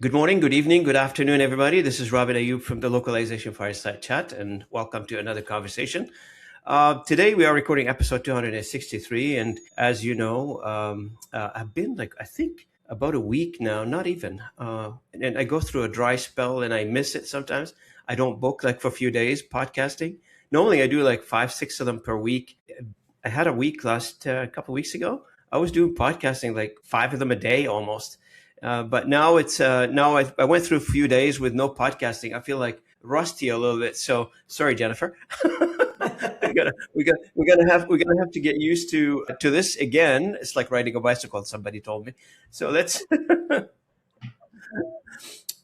Good morning, good evening, good afternoon, everybody. This is Robin Ayoub from the Localization Fireside Chat, and welcome to another conversation. Today, we are recording episode 263, and as you know, I've been I think, about a week now, not even. And I go through a dry spell and I miss it sometimes. I don't book for a few days podcasting. Normally, I do like five, six of them per week. I had a week last couple of weeks ago. I was doing podcasting like five of them a day almost. But now I went through a few days with no podcasting. I feel like rusty a little bit. So sorry, Jennifer. We're gonna have to get used to this again. It's like riding a bicycle. Somebody told me. So let's.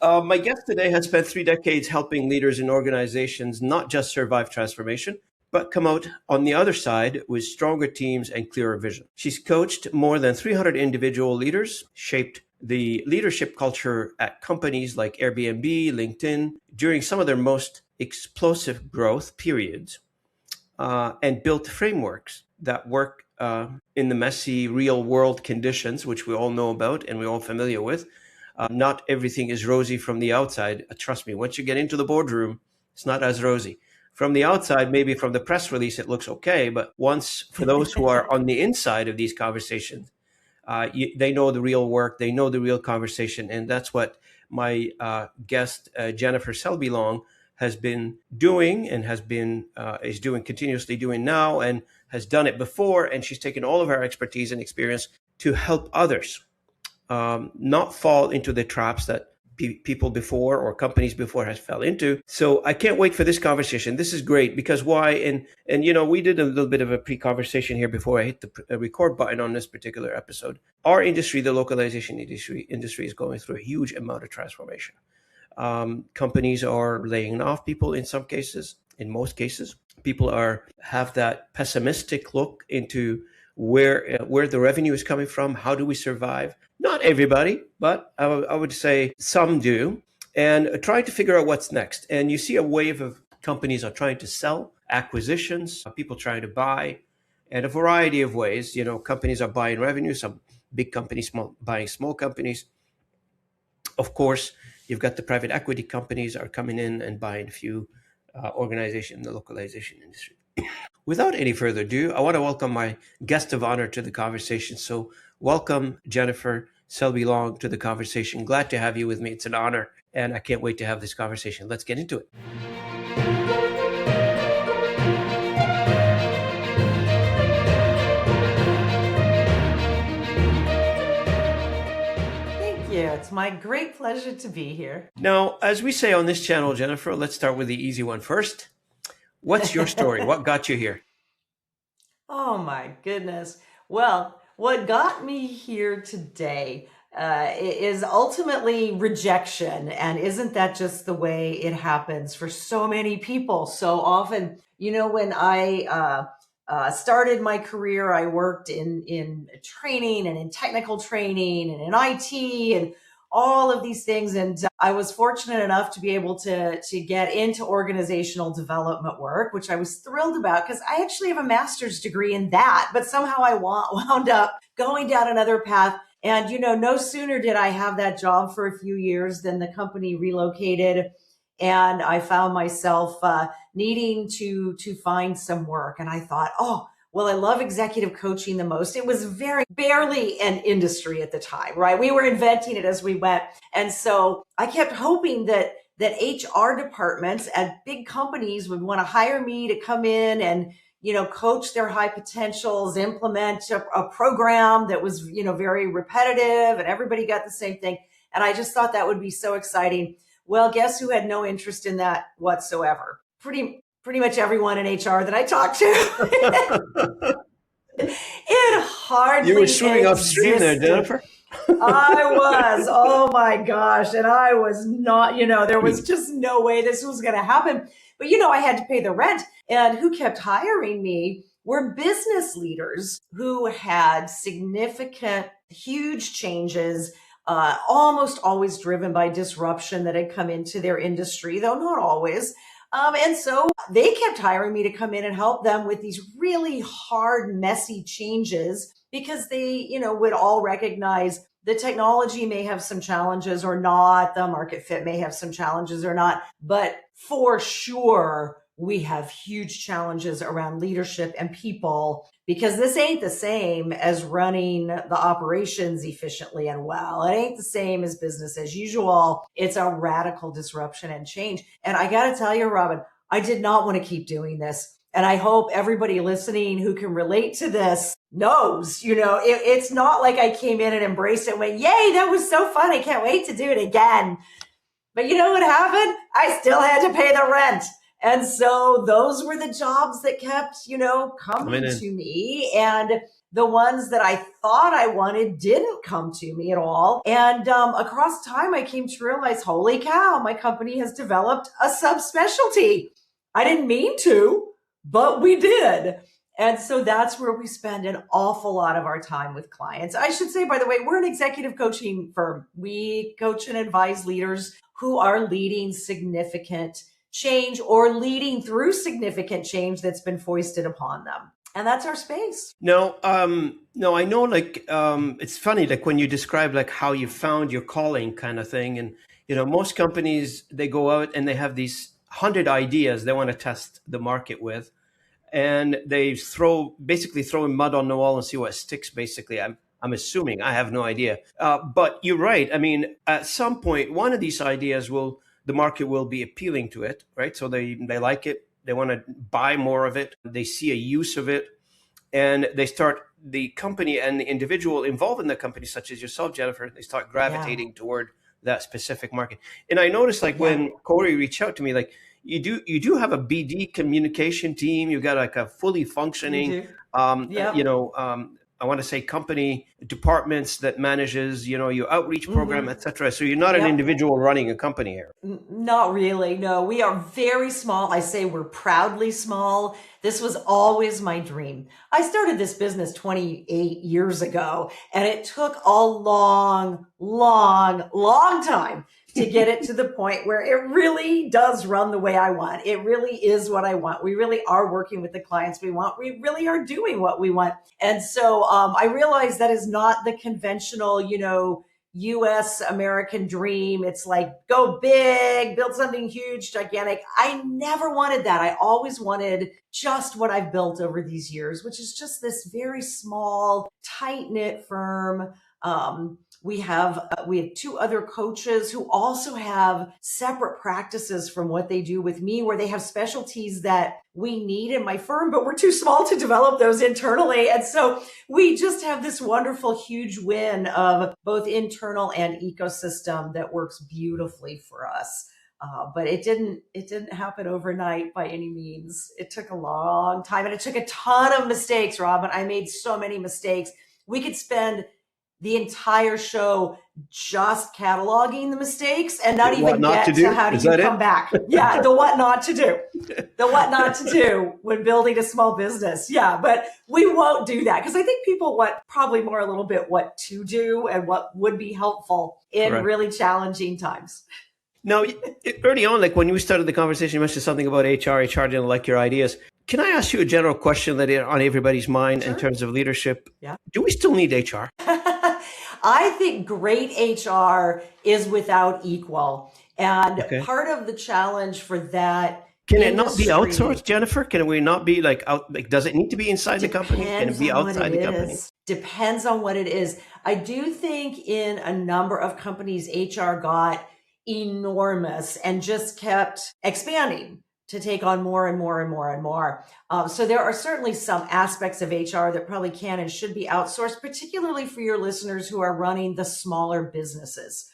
My guest today has spent 3 decades helping leaders in organizations not just survive transformation, but come out on the other side with stronger teams and clearer vision. She's coached more than 300 individual leaders, shaped the leadership culture at companies like Airbnb, LinkedIn, during some of their most explosive growth periods, and built frameworks that work in the messy real world conditions, which we all know about and we're all familiar with. Not everything is rosy from the outside. Trust me, once you get into the boardroom, it's not as rosy. From the outside, maybe from the press release, it looks okay. But once, for those who are on the inside of these conversations, they know the real work, they know the real conversation. And that's what my guest, Jennifer Selby Long, has been doing and is doing continuously doing now and has done it before. And she's taken all of her expertise and experience to help others not fall into the traps that people before or companies before has fell into. So I can't wait for this conversation. This is great because why? And we did a little bit of a pre-conversation here before I hit the record button on this particular episode. Our industry, the localization industry is going through a huge amount of transformation. Companies are laying off people in some cases. In most cases, people have that pessimistic look into where the revenue is coming from. How do we survive? Not everybody, but I would say some do, and trying to figure out what's next. And you see a wave of companies are trying to sell, acquisitions, people trying to buy, and a variety of ways. Companies are buying revenue, some big companies buying small companies. Of course, you've got the private equity companies are coming in and buying a few organizations in the localization industry. Without any further ado, I want to welcome my guest of honor to the conversation. So welcome, Jennifer Selby Long, to the conversation. Glad to have you with me. It's an honor, and I can't wait to have this conversation. Let's get into it. Thank you. It's my great pleasure to be here. Now, as we say on this channel, Jennifer, let's start with the easy one first. What's your story? What got you here? Oh my goodness. Well, what got me here today is ultimately rejection. And isn't that just the way it happens for so many people? So often, when I started my career, I worked in training and in technical training and in IT and all of these things. And I was fortunate enough to be able to get into organizational development work, which I was thrilled about because I actually have a master's degree in that, but somehow I wound up going down another path. And, no sooner did I have that job for a few years than the company relocated and I found myself needing to find some work. And I thought, oh, well, I love executive coaching the most. It was very barely an industry at the time, right? We were inventing it as we went. And so I kept hoping that HR departments at big companies would want to hire me to come in and, coach their high potentials, implement a program that was, very repetitive and everybody got the same thing. And I just thought that would be so exciting. Well, guess who had no interest in that whatsoever? Pretty much everyone in HR that I talked to. It hardly You were swimming upstream there, Jennifer. I was. Oh my gosh. And I was not, there was just no way this was going to happen. But, I had to pay the rent. And who kept hiring me were business leaders who had significant, huge changes, almost always driven by disruption that had come into their industry, though not always. And so they kept hiring me to come in and help them with these really hard, messy changes because they, would all recognize The technology may have some challenges or not. The market fit may have some challenges or not. But for sure, we have huge challenges around leadership and people, because this ain't the same as running the operations efficiently and well. It ain't the same as business as usual. It's a radical disruption and change. And I got to tell you, Robin, I did not want to keep doing this. And I hope everybody listening who can relate to this knows, it's not like I came in and embraced it and went, yay, that was so fun. I can't wait to do it again. But you know what happened? I still had to pay the rent. And so those were the jobs that kept, coming to me. And the ones that I thought I wanted didn't come to me at all. And across time, I came to realize, holy cow, my company has developed a subspecialty. I didn't mean to, but we did. And so that's where we spend an awful lot of our time with clients. I should say, by the way, we're an executive coaching firm. We coach and advise leaders who are leading significant change or leading through significant change that's been foisted upon them. And that's our space. No, I know, it's funny, like when you describe like how you found your calling kind of thing. And, most companies, they go out and they have these 100 ideas they want to test the market with. And they basically throw mud on the wall and see what sticks, basically. I'm assuming, I have no idea. But you're right. I mean, at some point, one of these ideas the market will be appealing to it, right? So they like it. They want to buy more of it. They see a use of it. And the company and the individual involved in the company, such as yourself, Jennifer, they start gravitating toward that specific market. And I noticed, when Corey reached out to me, you do have a BD communication team. You've got like a fully functioning, I want to say company departments that manages, your outreach program, et cetera. So you're not an individual running a company here. Not really. No, we are very small. I say we're proudly small. This was always my dream. I started this business 28 years ago, and it took a long, long, long time to get it to the point where it really does run the way I want. It really is what I want. We really are working with the clients we want. We really are doing what we want. And so I realize that is not the conventional, US American dream. It's like, go big, build something huge, gigantic. I never wanted that. I always wanted just what I've built over these years, which is just this very small, tight-knit firm. We have two other coaches who also have separate practices from what they do with me, where they have specialties that we need in my firm, but we're too small to develop those internally. And so we just have this wonderful, huge win of both internal and ecosystem that works beautifully for us. But it didn't happen overnight by any means. It took a long time, and it took a ton of mistakes, Robin. I made so many mistakes. We could spend the entire show just cataloging the mistakes and not even get to how do you come back. Yeah, the what not to do. The what not to do when building a small business. Yeah, but we won't do that, because I think people want probably more a little bit what to do and what would be helpful in really challenging times. Now, early on, like when you started the conversation, you mentioned something about HR didn't like your ideas. Can I ask you a general question that is on everybody's mind in terms of leadership? Yeah. Do we still need HR? I think great HR is without equal. And part of the challenge for that Can it not be outsourced, Jennifer? Can we not be does it need to be inside the company? Can it be outside the company? Depends on what it is. I do think in a number of companies, HR got enormous and just kept expanding to take on more and more and more and more. So there are certainly some aspects of HR that probably can and should be outsourced, particularly for your listeners who are running the smaller businesses.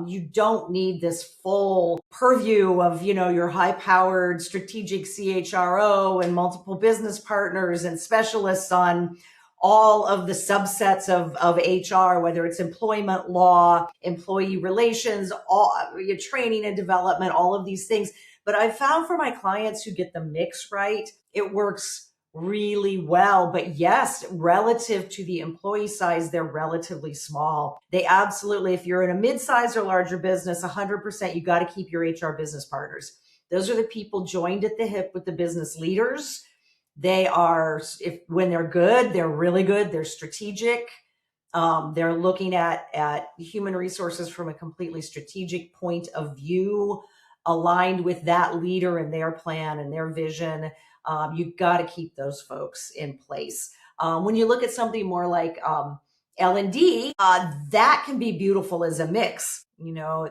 You don't need this full purview of, your high-powered strategic CHRO and multiple business partners and specialists on all of the subsets of HR, whether it's employment law, employee relations, your training and development, all of these things. But I've found for my clients who get the mix right, it works really well. But yes, relative to the employee size, they're relatively small. They absolutely, if you're in a mid-size or larger business, 100%, you got to keep your HR business partners. Those are the people joined at the hip with the business leaders. They are, when they're good, they're really good. They're strategic. They're looking at human resources from a completely strategic point of view, aligned with that leader and their plan and their vision. You've got to keep those folks in place. When you look at something more like L&D, that can be beautiful as a mix,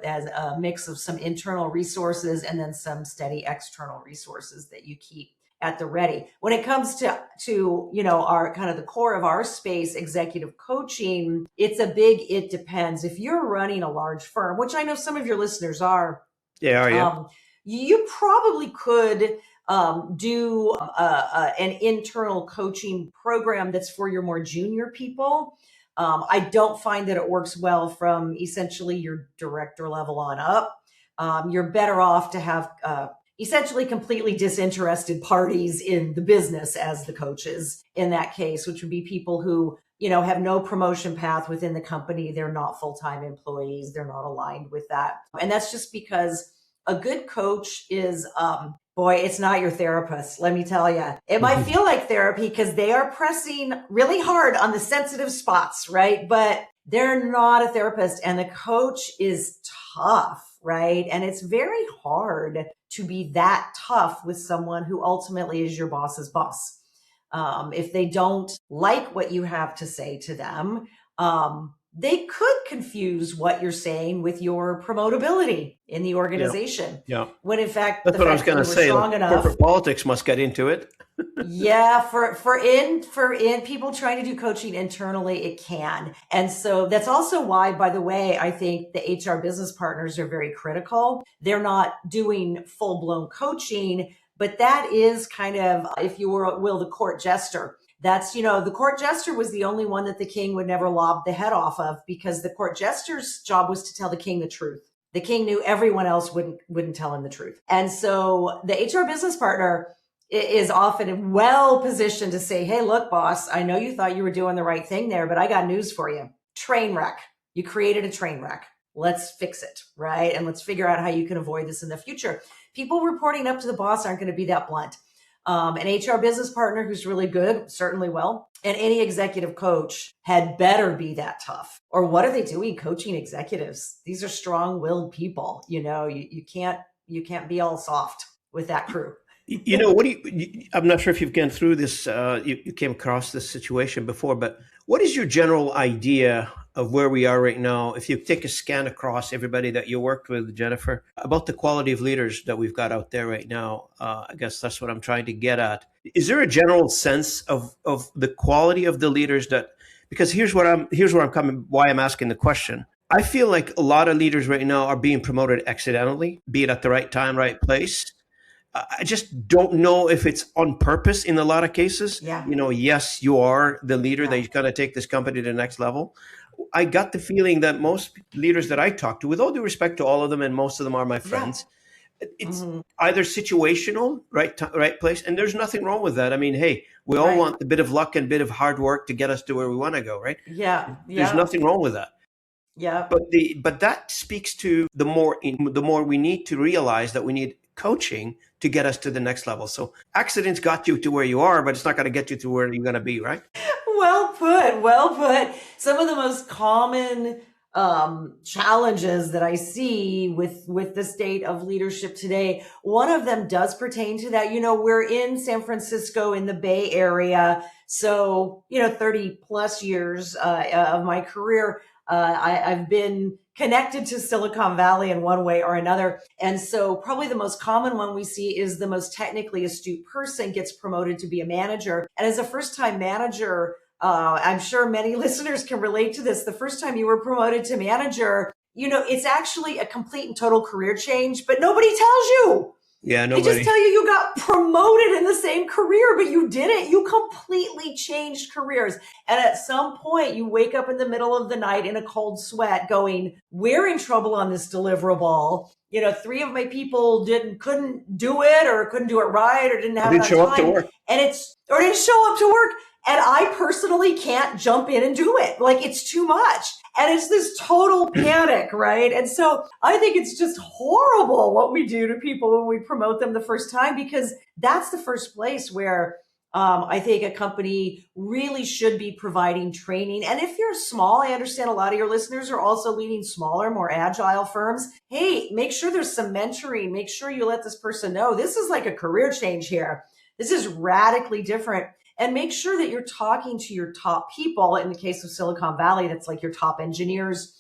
as a mix of some internal resources and then some steady external resources that you keep at the ready. When it comes to our kind of the core of our space, executive coaching, it depends. If you're running a large firm, which I know some of your listeners are, you probably could do an internal coaching program that's for your more junior people. I don't find that it works well from essentially your director level on up. You're better off to have essentially completely disinterested parties in the business as the coaches in that case, which would be people who, have no promotion path within the company. They're not full-time employees. They're not aligned with that. And that's just because a good coach is, boy, it's not your therapist. Let me tell you, it might feel like therapy because they are pressing really hard on the sensitive spots, right? But they're not a therapist, and the coach is tough, right? And it's very hard to be that tough with someone who ultimately is your boss's boss. If they don't like what you have to say to them, they could confuse what you're saying with your promotability in the organization. Yeah. When in fact, that's what I was going to say. Corporate politics must get into it. Yeah, for people trying to do coaching internally, it can. And so that's also why, by the way, I think the HR business partners are very critical. They're not doing full-blown coaching, but that is kind of, if you will, the court jester. That's, the court jester was the only one that the king would never lob the head off of, because the court jester's job was to tell the king the truth. The king knew everyone else wouldn't tell him the truth. And so the HR business partner is often well positioned to say, hey, look, boss, I know you thought you were doing the right thing there, but I got news for you. Train wreck. You created a train wreck. Let's fix it, right? And let's figure out how you can avoid this in the future. People reporting up to the boss aren't going to be that blunt. An HR business partner who's really good certainly will. And any executive coach had better be that tough. Or what are they doing coaching executives? These are strong-willed people. You can't be all soft with that crew. I'm not sure if you've gone through this, you came across this situation before, but what is your general idea of where we are right now? If you take a scan across everybody that you worked with, Jennifer, about the quality of leaders that we've got out there right now, I guess that's what I'm trying to get at. Is there a general sense of the quality of the leaders because here's where I'm coming, why I'm asking the question. I feel like a lot of leaders right now are being promoted accidentally, be it at the right time, right place. I just don't know if it's on purpose in a lot of cases. Yeah. Yes, you are the leader that you're going to take this company to the next level. I got the feeling that most leaders that I talk to, with all due respect to all of them, and most of them are my friends, it's either situational, right place, and there's nothing wrong with that. I mean, hey, we all want a bit of luck and a bit of hard work to get us to where we want to go, right? Yeah. There's nothing wrong with that. Yeah. But that speaks to the more we need to realize that we need coaching to get us to the next level. So accidents got you to where you are, but it's not going to get you to where you're going to be, right? Well put. Some of the most common challenges that I see with the state of leadership today, one of them does pertain to that. We're in San Francisco in the Bay Area. So, 30 plus years of my career, I've been connected to Silicon Valley in one way or another. And so probably the most common one we see is the most technically astute person gets promoted to be a manager. And as a first-time manager, I'm sure many listeners can relate to this. The first time you were promoted to manager, it's actually a complete and total career change, but nobody tells you. Yeah, nobody. They just tell you got promoted in the same career, but you didn't. You completely changed careers. And at some point, you wake up in the middle of the night in a cold sweat going, we're in trouble on this deliverable. 3 of my people couldn't do it, or couldn't do it right, or didn't have enough time. Up to work. Or didn't show up to work. And I personally can't jump in and do it. Like, it's too much. And it's this total panic, right? And so I think it's just horrible what we do to people when we promote them the first time, because that's the first place where I think a company really should be providing training. And if you're small, I understand a lot of your listeners are also leading smaller, more agile firms. Hey, make sure there's some mentoring. Make sure you let this person know this is like a career change here. This is radically different. And make sure that you're talking to your top people. In the case of Silicon Valley, that's like your top engineers,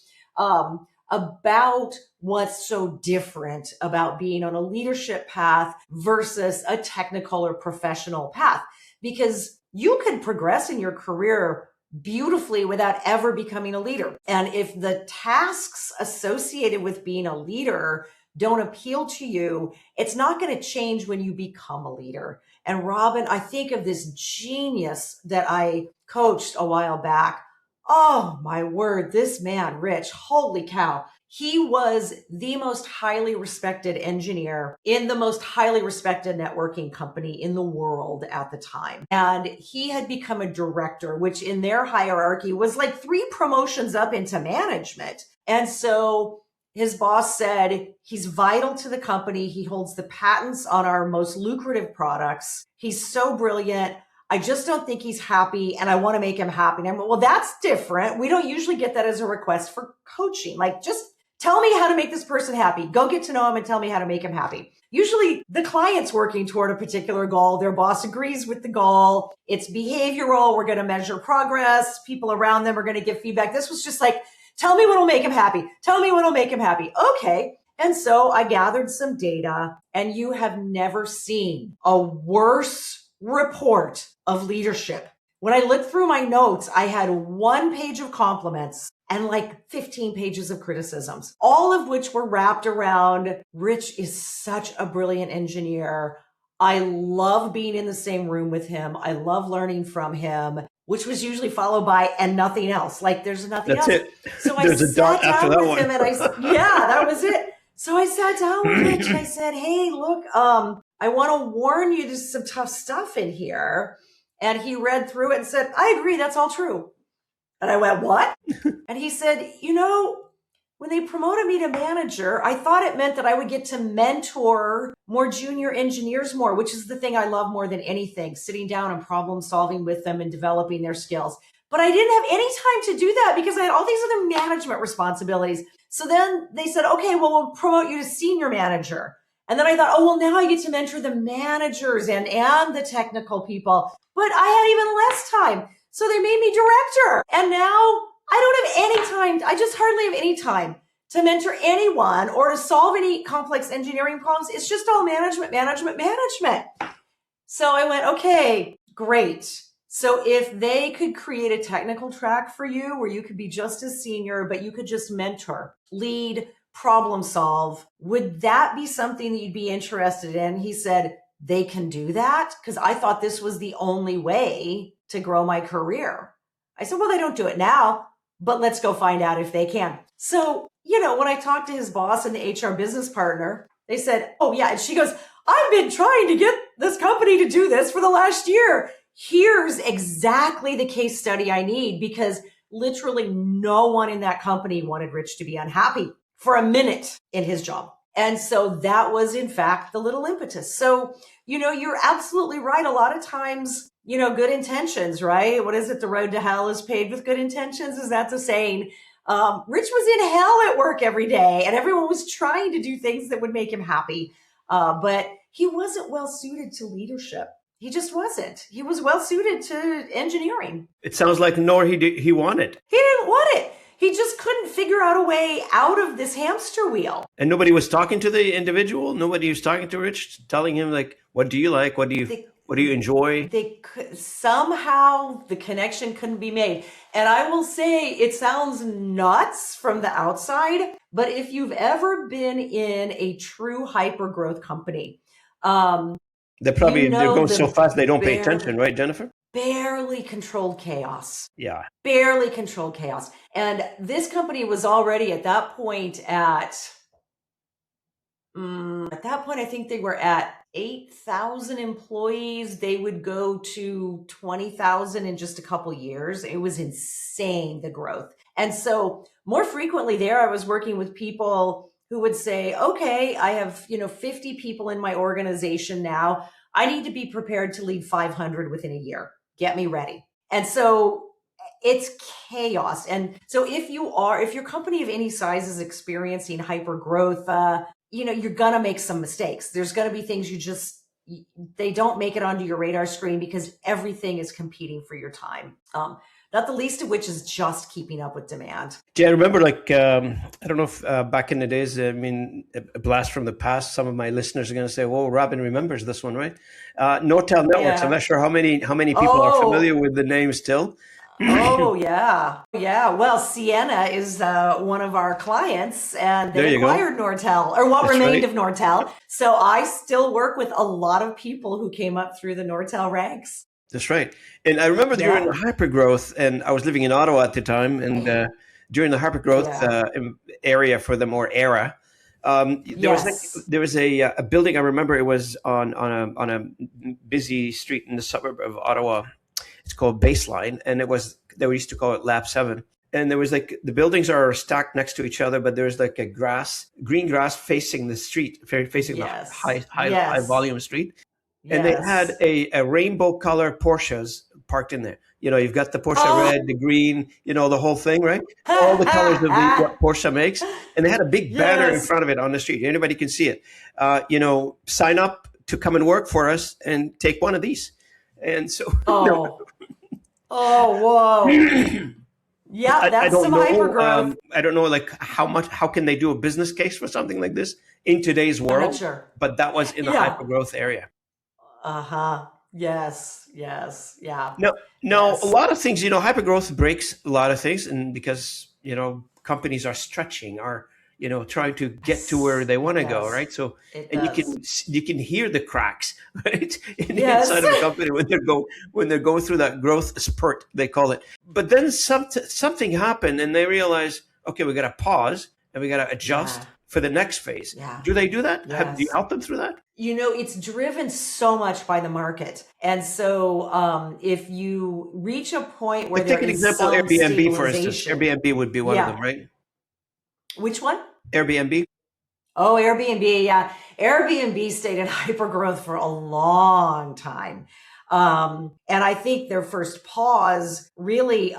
about what's so different about being on a leadership path versus a technical or professional path. Because you can progress in your career beautifully without ever becoming a leader. And if the tasks associated with being a leader don't appeal to you, it's not going to change when you become a leader. And Robin, I think of this genius that I coached a while back. Oh my word, this man, Rich, holy cow. He was the most highly respected engineer in the most highly respected networking company in the world at the time. And he had become a director, which in their hierarchy was like 3 promotions up into management. And so his boss said, he's vital to the company. He holds the patents on our most lucrative products. He's so brilliant. I just don't think he's happy and I want to make him happy. And I'm like, well, that's different. We don't usually get that as a request for coaching. Like, just tell me how to make this person happy. Go get to know him and tell me how to make him happy. Usually the client's working toward a particular goal. Their boss agrees with the goal. It's behavioral. We're going to measure progress. People around them are going to give feedback. This was just like, tell me what'll make him happy. Tell me what'll make him happy. Okay. And so I gathered some data, and you have never seen a worse report of leadership. When I looked through my notes, I had 1 page of compliments and like 15 pages of criticisms, all of which were wrapped around Rich is such a brilliant engineer. I love being in the same room with him. I love learning from him, which was usually followed by and nothing else. Like there's nothing That's else. it. So I There's a dot sat after down that with him one. and yeah, that was it. So I sat down with Rich and I said, hey, look, I want to warn you, there's some tough stuff in here. And he read through it and said, I agree, that's all true. And I went, what? And he said, when they promoted me to manager, I thought it meant that I would get to mentor more junior engineers more, which is the thing I love more than anything, sitting down and problem solving with them and developing their skills. But I didn't have any time to do that because I had all these other management responsibilities. So then they said, okay, well, we'll promote you to senior manager. And then I thought, oh, well, now I get to mentor the managers and the technical people. But I had even less time. So they made me director. And now I don't have any time. I just hardly have any time to mentor anyone or to solve any complex engineering problems. It's just all management. So I went, okay, great. So if they could create a technical track for you where you could be just as senior, but you could just mentor, lead, problem solve, would that be something that you'd be interested in? He said, they can do that? Because I thought this was the only way to grow my career. I said, well, they don't do it now, but let's go find out if they can. So, when I talked to his boss and the HR business partner, they said, oh yeah. And she goes, I've been trying to get this company to do this for the last year. Here's exactly the case study I need, because literally no one in that company wanted Rich to be unhappy for a minute in his job. And so that was, in fact, the little impetus. So, you're absolutely right. A lot of times, good intentions, right? What is it? The road to hell is paved with good intentions. Is that the saying? Rich was in hell at work every day, and everyone was trying to do things that would make him happy. But he wasn't well suited to leadership. He just wasn't. He was well suited to engineering. It sounds like nor he wanted. He didn't want it. He just couldn't figure out a way out of this hamster wheel. And nobody was talking to the individual? Nobody was talking to Rich, telling him, like, what do you like? What do you enjoy? Somehow the connection couldn't be made. And I will say, it sounds nuts from the outside, but if you've ever been in a true hyper growth company, they're going so fast they don't pay attention, right, Jennifer? Barely controlled chaos. Yeah. Barely controlled chaos. And this company was already at that point I think they were at 8,000 employees. They would go to 20,000 in just a couple years. It was insane, the growth. And so more frequently there, I was working with people who would say, okay, I have, 50 people in my organization now. I need to be prepared to lead 500 within a year. Get me ready. And so it's chaos. And so if your company of any size is experiencing hyper growth, you're going to make some mistakes. There's going to be things they don't make it onto your radar screen because everything is competing for your time. Not the least of which is just keeping up with demand. Yeah, I remember, I don't know if back in the days, I mean, a blast from the past, some of my listeners are going to say, whoa, Robin remembers this one, right? Nortel Networks. I'm Yeah. not sure how many people are familiar Oh, with the name still. oh yeah. Yeah. Well, Sienna is one of our clients and There they you go. acquired Nortel or what That's remained right. of Nortel. So I still work with a lot of people who came up through the Nortel ranks. That's right. And I remember during the Yeah. hypergrowth, and I was living in Ottawa at the time, and during the hypergrowth Yeah. area for them, or era, Yes. there was a building. I remember it was on a busy street in the suburb of Ottawa. It's called Baseline, and they used to call it Lab 7. And there was like the buildings are stacked next to each other, but there's like green grass facing the street, facing the Yes. high Yes. volume street, and they had Yes. a rainbow color Porsches parked in there. You've got the Porsche Oh. red, the green, the whole thing, right? All the colors of what Porsche makes, and they had a big banner in Yes. front of it on the street. Anybody can see it. Sign up to come and work for us and take one of these. And so, Oh. Oh, whoa. Yeah, I that's don't some hyper know. growth. I don't know, like how can they do a business case for something like this in today's I'm not world? sure. But that was in the Yeah. hyper growth area. Uh-huh. Yes. Yes. Yeah. No, no, a Yes. lot of things, hypergrowth breaks a lot of things, and because companies are stretching, are trying to get to where Yes. they want It to go, does. right? So, It and does. you can hear the cracks, right, in the Yes. inside of a company when they're going through that growth spurt, they call it. But then something happened, and they realize, okay, we got to pause and we got to adjust Yeah. for the next phase. Yeah. Do they do that? Do you Yes. help them through that? It's driven so much by the market. And so if you reach a point where Like, there take an is example, some Airbnb, for instance. stabilization. Airbnb would be one of them, Yeah. right? Which one? Airbnb. Oh, Airbnb. Yeah. Airbnb stayed in hypergrowth for a long time. And I think their first pause really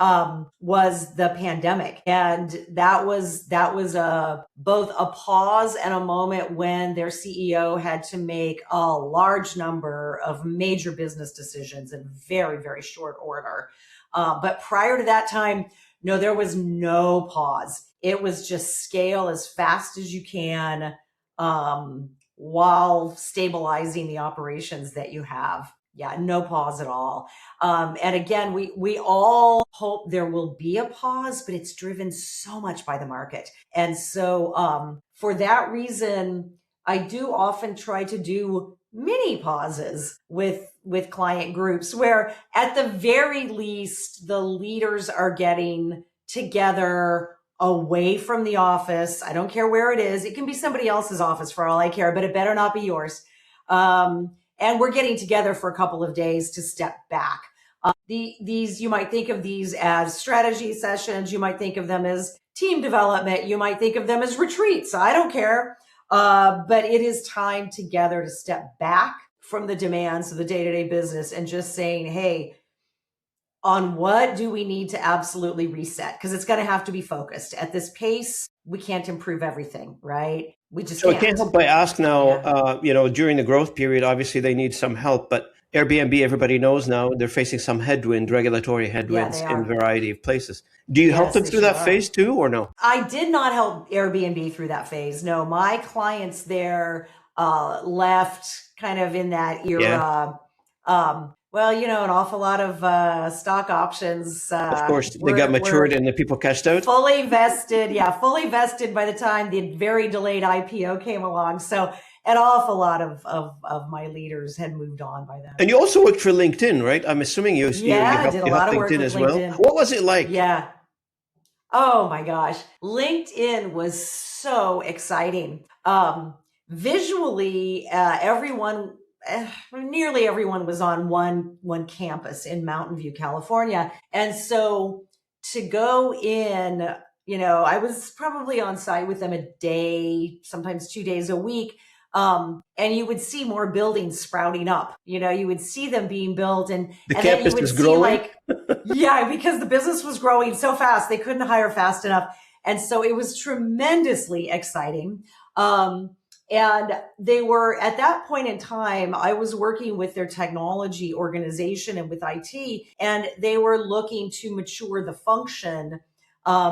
was the pandemic. And that was both a pause and a moment when their CEO had to make a large number of major business decisions in very, very short order. But prior to that time, no, there was no pause. It was just scale as fast as you can while stabilizing the operations that you have. Yeah, no pause at all. And again, we all hope there will be a pause, but it's driven so much by the market. And so for that reason, I do often try to do mini pauses with client groups where at the very least the leaders are getting together away from the office. I don't care where it is. It can be somebody else's office for all I care, but it better not be yours. And we're getting together for a couple of days to step back. These you might think of these as strategy sessions. You might think of them as team development. You might think of them as retreats. I don't care. But it is time together to step back from the demands of the day-to-day business and just saying, hey, on what do we need to absolutely reset? Because it's going to have to be focused. At this pace, we can't improve everything, right? We just So I can't can't. help but ask now, Yeah. during the growth period, obviously they need some help, but Airbnb, everybody knows now, they're facing some regulatory Yeah, headwinds they in a are. variety of places. Do you help Yes, them they through sure that are. phase too, or no? I did not help Airbnb through that phase. No, my clients there left kind of in that Yeah, era. Well, an awful lot of stock options of course, they got matured were and the people cashed out. fully vested. Yeah, fully vested by the time the very delayed IPO came along. So an awful lot of my leaders had moved on by then. And you also worked for LinkedIn, right? I'm assuming Yeah, I did a you helped lot of work LinkedIn with as well. LinkedIn. What was it like? Yeah. Oh my gosh. LinkedIn was so exciting. Visually, nearly everyone was on one campus in Mountain View, California. And so to go in, I was probably on site with them a day, sometimes 2 days a week. And you would see more buildings sprouting up. You would see them being built, and The then you campus would is see growing. like, yeah, because the business was growing so fast, they couldn't hire fast enough. And so it was tremendously exciting. And they were, at that point in time, I was working with their technology organization and with IT, and they were looking to mature the function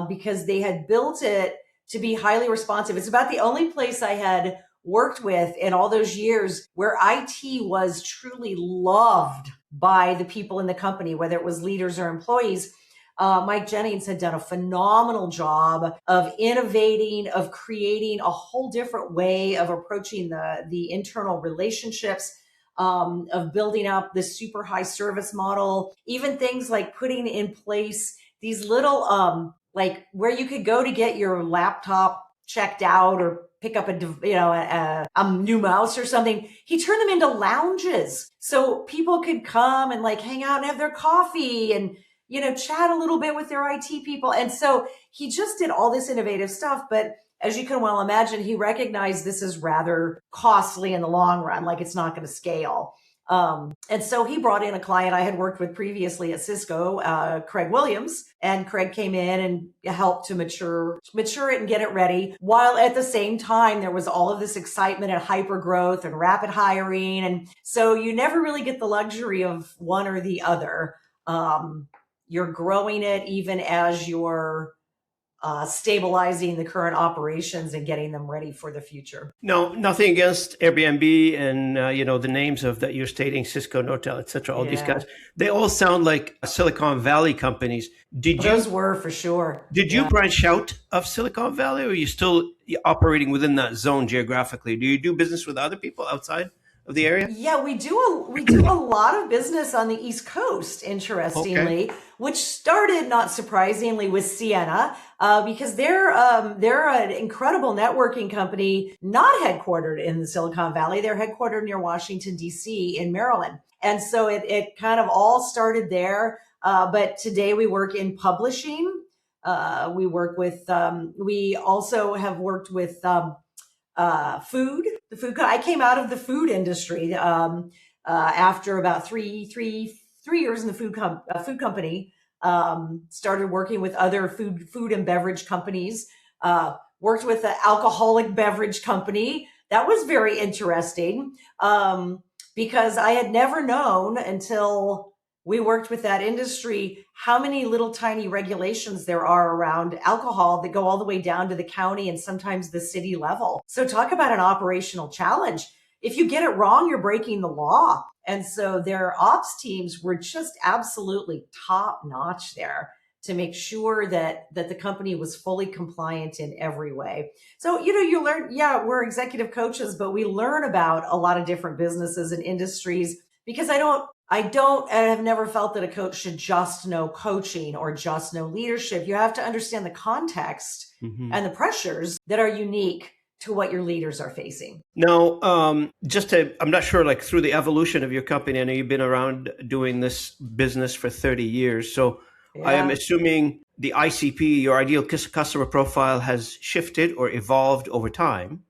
because they had built it to be highly responsive. It's about the only place I had worked with in all those years where IT was truly loved by the people in the company, whether it was leaders or employees. Mike Jennings had done a phenomenal job of innovating, of creating a whole different way of approaching the internal relationships, of building up this super high service model, even things like putting in place these little, like where you could go to get your laptop checked out or pick up a new mouse or something. He turned them into lounges so people could come and like hang out and have their coffee and chat a little bit with their IT people. And so he just did all this innovative stuff. But as you can well imagine, he recognized this is rather costly in the long run, like it's not going to scale. And so he brought in a client I had worked with previously at Cisco, Craig Williams, and Craig came in and helped to mature it and get it ready. While at the same time, there was all of this excitement and hyper growth and rapid hiring. And so you never really get the luxury of one or the other. You're growing it even as you're stabilizing the current operations and getting them ready for the future. No, nothing against Airbnb and the names of that you're stating, Cisco, Nortel, etc. All these guys, they all sound like Silicon Valley companies. Those were for sure. Did you branch out of Silicon Valley, or are you still operating within that zone geographically? Do you do business with other people outside of the area? Yeah, we do a lot of business on the East Coast, interestingly, which started, not surprisingly, with Sienna, because they're an incredible networking company, not headquartered in the Silicon Valley. They're headquartered near Washington, D.C. in Maryland. And so it kind of all started there. But today we work in publishing. We work with, we also have worked with food. I came out of the food industry after about three years in the food company. Started working with other food and beverage companies. Worked with an alcoholic beverage company. That was very interesting because I had never known until we worked with that industry how many little tiny regulations there are around alcohol that go all the way down to the county and sometimes the city level. So talk about an operational challenge. If you get it wrong, you're breaking the law. And so their ops teams were just absolutely top notch there to make sure that the company was fully compliant in every way. So, you learn, yeah, we're executive coaches, but we learn about a lot of different businesses and industries because I have never felt that a coach should just know coaching or just know leadership. You have to understand the context and the pressures that are unique to what your leaders are facing. Now, I'm not sure, like through the evolution of your company, I know you've been around doing this business for 30 years. So I am assuming the ICP, your ideal customer profile, has shifted or evolved over time.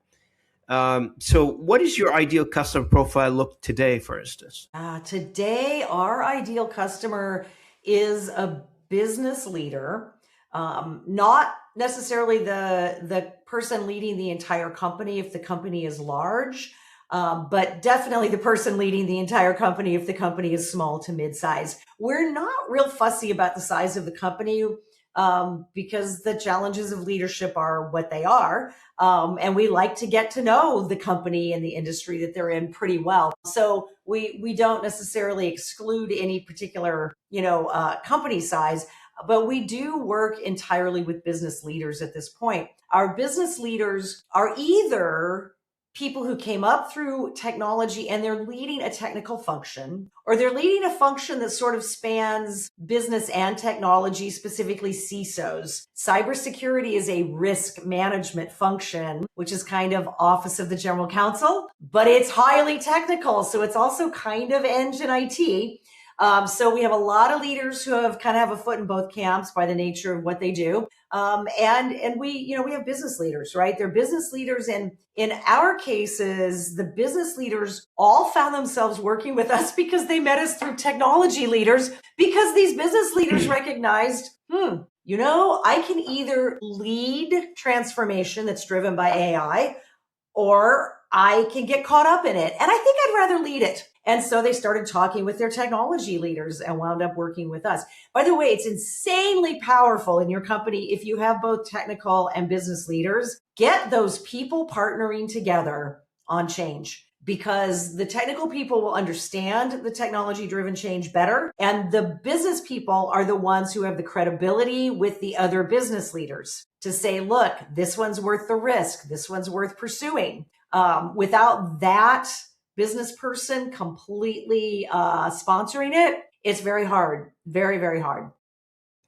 So what does your ideal customer profile look today, for instance? Today, our ideal customer is a business leader, not necessarily the person leading the entire company if the company is large, but definitely the person leading the entire company if the company is small to mid-size. We're not real fussy about the size of the company because the challenges of leadership are what they are. And we like to get to know the company and the industry that they're in pretty well. So we don't necessarily exclude any particular, company size, but we do work entirely with business leaders at this point. Our business leaders are either people who came up through technology and they're leading a technical function, or they're leading a function that sort of spans business and technology, specifically CISOs. Cybersecurity is a risk management function, which is kind of Office of the General Counsel, but it's highly technical. So it's also kind of engine IT. So we have a lot of leaders who have kind of have a foot in both camps by the nature of what they do. And we, we have business leaders, right? They're business leaders. And in our cases, the business leaders all found themselves working with us because they met us through technology leaders, because these business leaders recognized, I can either lead transformation that's driven by AI, or I can get caught up in it. And I think I'd rather lead it. And so they started talking with their technology leaders and wound up working with us. By the way, it's insanely powerful in your company if you have both technical and business leaders. Get those people partnering together on change, because the technical people will understand the technology driven change better. And the business people are the ones who have the credibility with the other business leaders to say, look, this one's worth the risk. This one's worth pursuing. Without that business person completely sponsoring it, it's very hard, very, very hard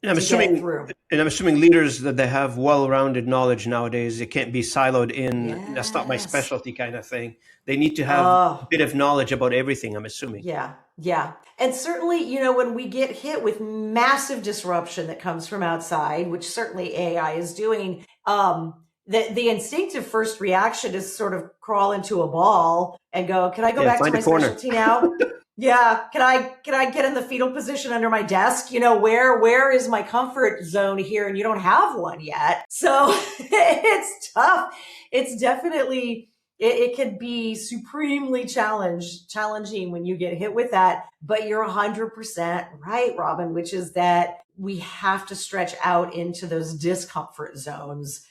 And I'm to get assuming, through. and I'm assuming leaders that they have well-rounded knowledge nowadays. It can't be siloed in. That's not my Yes. specialty kind of thing. They need to have a Oh, bit of knowledge about everything, I'm assuming. yeah. Yeah. And certainly, when we get hit with massive disruption that comes from outside, which certainly AI is doing, the instinctive first reaction is sort of crawl into a ball and go, can I go Yeah, back to find a my corner. specialty now? Yeah. Can I get in the fetal position under my desk? Where is my comfort zone here? And you don't have one yet. So it's tough. It's definitely, it can be supremely challenging when you get hit with that. But you're 100% right, Robin, which is that we have to stretch out into those discomfort zones,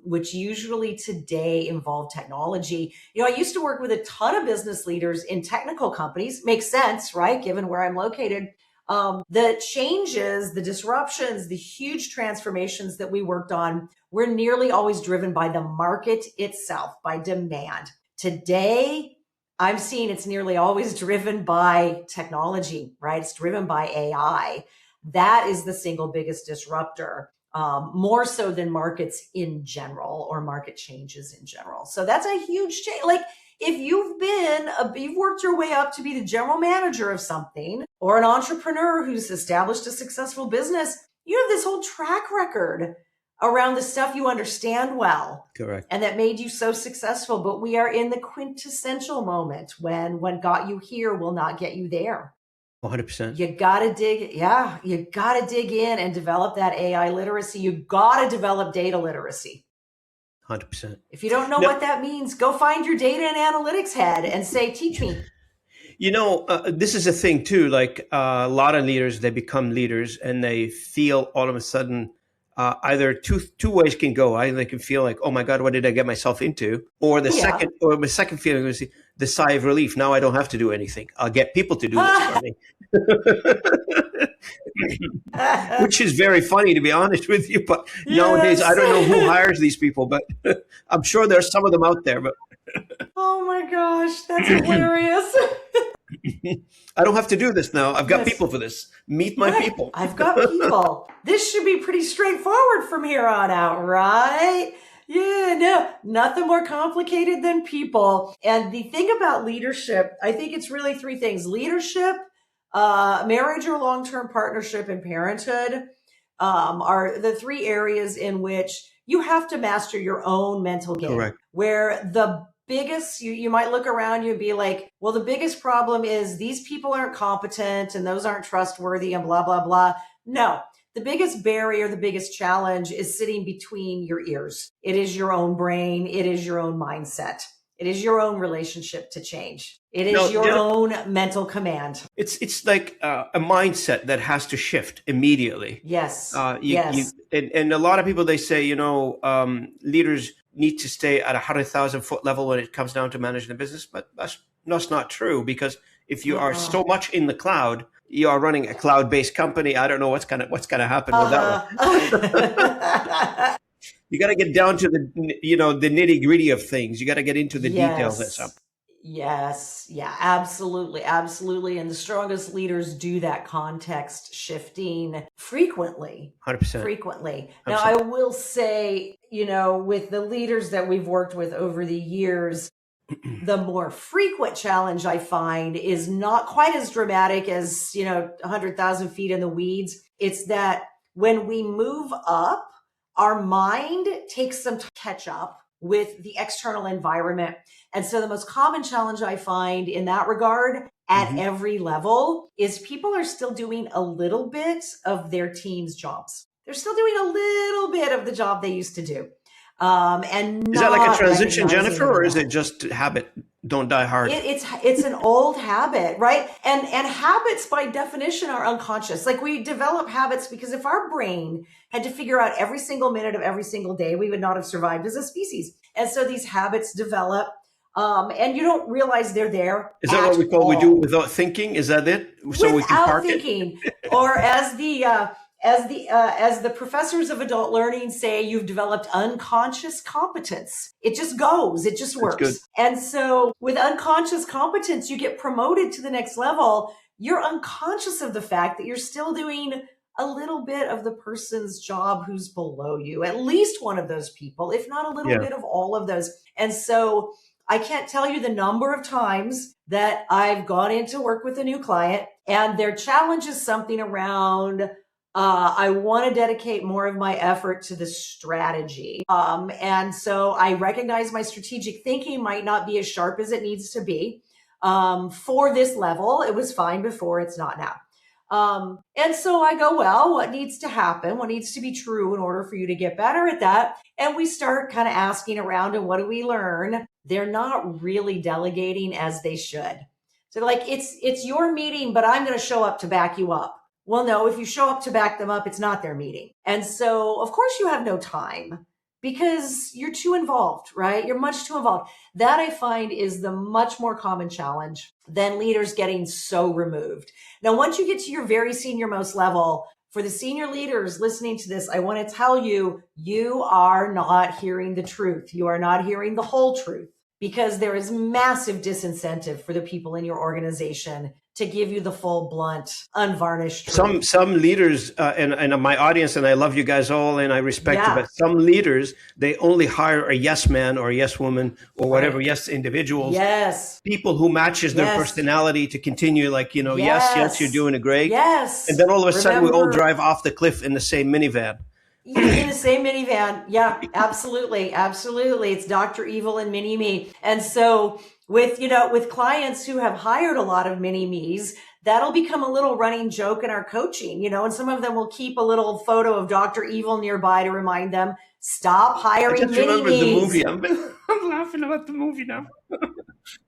which usually today involve technology. I used to work with a ton of business leaders in technical companies. Makes sense, right? Given where I'm located. The changes, the disruptions, the huge transformations that we worked on were nearly always driven by the market itself, by demand. Today, I'm seeing it's nearly always driven by technology, right? It's driven by AI. That is the single biggest disruptor, more so than markets in general or market changes in general. So that's a huge change. Like, if you've worked your way up to be the general manager of something, or an entrepreneur who's established a successful business, you have this whole track record around the stuff you understand well. Correct. And that made you so successful. But we are in the quintessential moment when what got you here will not get you there. 100%. You gotta dig in and develop that AI literacy. You gotta develop data literacy. 100%. If you don't know No, what that means, go find your data and analytics head and say, teach me. this is a thing too. Like a lot of leaders, they become leaders and they feel all of a sudden either two ways can go. Either they can feel like, oh my God, what did I get myself into? Or the Yeah. second feeling is the sigh of relief. Now I don't have to do anything. I'll get people to do this for me. Which is very funny, to be honest with you. But nowadays, I don't know who hires these people, but I'm sure there's some of them out there. But Oh my gosh, that's hilarious. I don't have to do this now. I've got Yes. people for this. Meet my Right. people. I've got people. This should be pretty straightforward from here on out, right? Yeah, no, nothing more complicated than people. And the thing about leadership, I think it's really three things: leadership, marriage or long-term partnership, and parenthood are the three areas in which you have to master your own mental game. Correct. Where the biggest, you might look around you and be like, well, the biggest problem is these people aren't competent and those aren't trustworthy and blah, blah, blah. No, the biggest barrier, the biggest challenge is sitting between your ears. It is your own brain. It is your own mindset. It is your own relationship to change. It is No, your own mental command. it's like a mindset that has to shift immediately. Yes. You, and a lot of people, they say, leaders need to stay at 100,000 foot level when it comes down to managing the business, but that's not true, because if you are so much in the cloud, you are running a cloud-based company. I don't know what's gonna happen with that one. You got to get down to the the nitty-gritty of things. You got to get into the details and stuff. Yes. Yeah, absolutely. Absolutely. And the strongest leaders do that context shifting frequently. 100%. Frequently. Now, I will say, with the leaders that we've worked with over the years, The more frequent challenge I find is not quite as dramatic as, 100,000 feet in the weeds. It's that when we move up, our mind takes some to catch up with the external environment. And so the most common challenge I find in that regard at Mhm. every level is people are still doing a little bit of their team's jobs. They're still doing a little bit of the job they used to do, and Is that like a not transition, recognizing Jennifer, it or is it enough. just habit? Don't die hard. It's an old habit, right? And habits by definition are unconscious. Like, we develop habits because if our brain had to figure out every single minute of every single day, we would not have survived as a species. And so these habits develop, and you don't realize they're there Is that what at we do it all without thinking? Is that it? So we can without park it? thinking. Or as the professors of adult learning say, you've developed unconscious competence. It just goes, it just That's good. works. And so with unconscious competence, you get promoted to the next level. You're unconscious of the fact that you're still doing a little bit of the person's job who's below you, at least one of those people, if not a little Yeah. bit of all of those. And so I can't tell you the number of times that I've gone in to work with a new client and their challenge is something around, I want to dedicate more of my effort to the strategy. And so I recognize my strategic thinking might not be as sharp as it needs to be. For this level, it was fine before, it's not now. And so I go, well, what needs to happen? What needs to be true in order for you to get better at that? And we start kind of asking around, and what do we learn? They're not really delegating as they should. So, like, it's your meeting, but I'm going to show up to back you up. Well, no, if you show up to back them up, it's not their meeting. And so, of course, you have no time because you're too involved, right? You're much too involved. That I find is the much more common challenge than leaders getting so removed. Now, once you get to your very senior most level, for the senior leaders listening to this, I want to tell you, you are not hearing the truth. You are not hearing the whole truth, because there is massive disincentive for the people in your organization to give you the full, blunt, unvarnished truth. Some leaders and my audience, and I love you guys all and I respect you, Yeah, but some leaders, they only hire a yes man or a yes woman or whatever, right. yes individuals, Yes, people who matches their yes, personality to continue, like, yes, you're yes, doing it great. And yes. then all of a sudden we all Remember, drive off the cliff in the same minivan. in the same minivan. Yeah, absolutely. Absolutely. It's Dr. Evil and Mini Me. And so with clients who have hired a lot of mini me's, that'll become a little running joke in our coaching, and some of them will keep a little photo of Dr. Evil nearby to remind them, stop I hiring just mini remembered the me's. movie. I'm laughing about the movie now.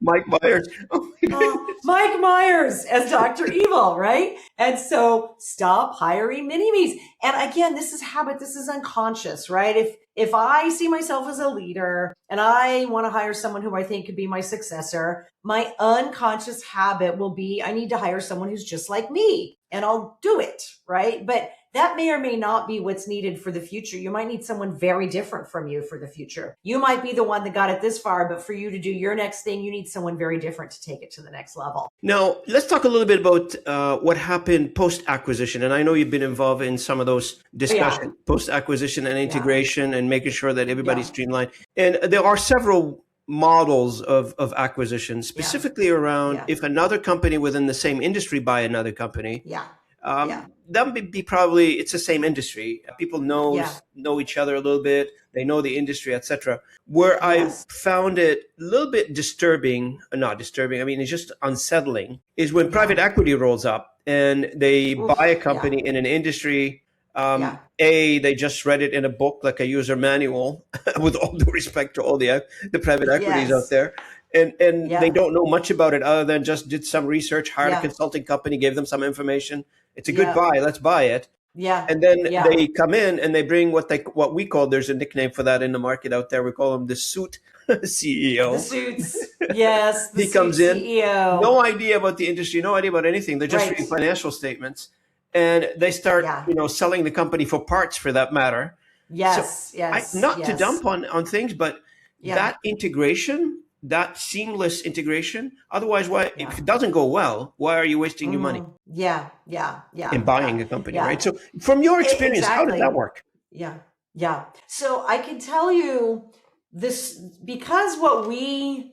Mike Myers. Oh my goodness. Mike Myers as Dr. Evil, right? And so stop hiring mini-me's. And again, this is habit. This is unconscious, right? If I see myself as a leader and I want to hire someone who I think could be my successor, my unconscious habit will be, I need to hire someone who's just like me, and I'll do it, right? But that may or may not be what's needed for the future. You might need someone very different from you for the future. You might be the one that got it this far, but for you to do your next thing, you need someone very different to take it to the next level. Now, let's talk a little bit about what happened post acquisition. And I know you've been involved in some of those Yeah, discussions, post acquisition and yeah, integration, and making sure that everybody's yeah, streamlined. And there are several models of acquisition, yeah, specifically around yeah, if another company within the same industry buy another company. yeah, yeah, That would be probably, it's the same industry. People yeah, know each other a little bit. They know the industry, etc. Where I yes, found it a little bit disturbing, not disturbing. I mean, it's just unsettling. Is when yeah, private equity rolls up and they buy a oof, yeah, company in an industry. yeah, They just read it in a book, like a user manual, with all due respect to all the private equities out yes, there, and they yeah, don't know much about it other than just did some research, hired a yeah, consulting company, gave them some information. It's a good yeah, buy. Let's buy it. yeah, And then yeah. they come in and they bring what we call, there's a nickname for that in the market out there. We call him the suit The CEO. suits, yes, the He suit comes in, CEO. no idea about the industry, no idea about anything. They're just Right. reading financial statements, and they start, Yeah. selling the company for parts, for that matter. So, Yes, yes, not to yes. dump on things, but Yeah, that integration, that seamless integration. Otherwise, why, if yeah. it doesn't go well, why are you wasting your money Yeah, yeah, in yeah, yeah, buying a company, yeah. right? So, from your experience, how did that Exactly. work? Yeah, yeah. So I can tell you this because what we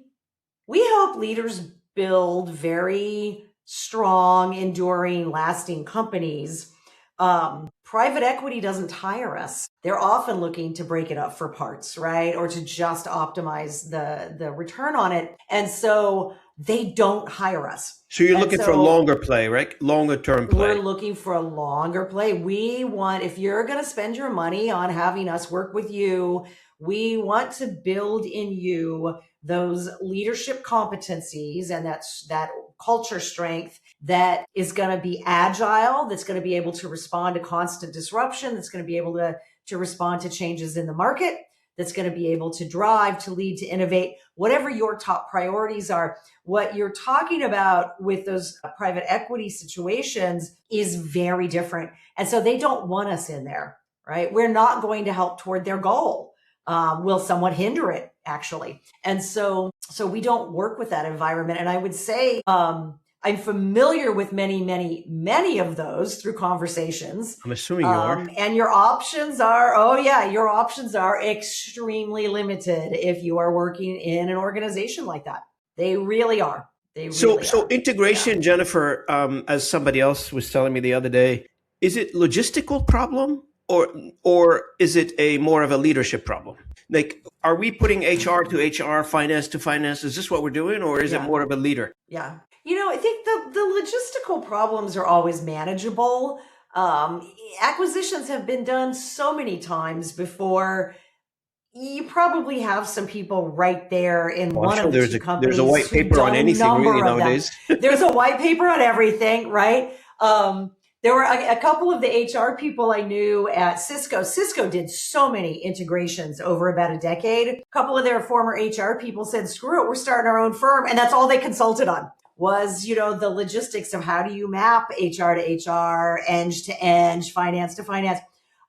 We help leaders build very strong, enduring, lasting companies. Private equity doesn't hire us. They're often looking to break it up for parts, right? Or to just optimize the return on it. And so they don't hire us. So you're And looking for so longer play, right? Longer term we're play. looking for a longer play. We want, if you're going to spend your money on having us work with you, we want to build in you those leadership competencies and that culture strength that is going to be agile, that's going to be able to respond to constant disruption, that's going to be able to respond to changes in the market, that's going to be able to drive, to lead, to innovate, whatever your top priorities are. What you're talking about with those private equity situations is very different. And so they don't want us in there, right? We're not going to help toward their goal. Will somewhat hinder it, actually. And so we don't work with that environment. And I would say, I'm familiar with many, many, many of those through conversations. I'm assuming you are. And your options are extremely limited if you are working in an organization like that. They really are. They really So are. integration, Yeah. Jennifer, as somebody else was telling me the other day, is it logistical problem or is it a more of a leadership problem? Like, are we putting HR to HR, finance to finance? Is this what we're doing, or is it Yeah. more of a leader? Yeah. I think the logistical problems are always manageable. Acquisitions have been done so many times before. You probably have some people right there in Well, I'm one sure of the two there's a white companies who've paper on done a anything really number of them. nowadays. There's a white paper on everything, right? There were a couple of the HR people I knew at Cisco. Cisco did so many integrations over about a decade. A couple of their former HR people said, screw it, we're starting our own firm. And that's all they consulted on was, the logistics of how do you map HR to HR, eng to eng, finance to finance.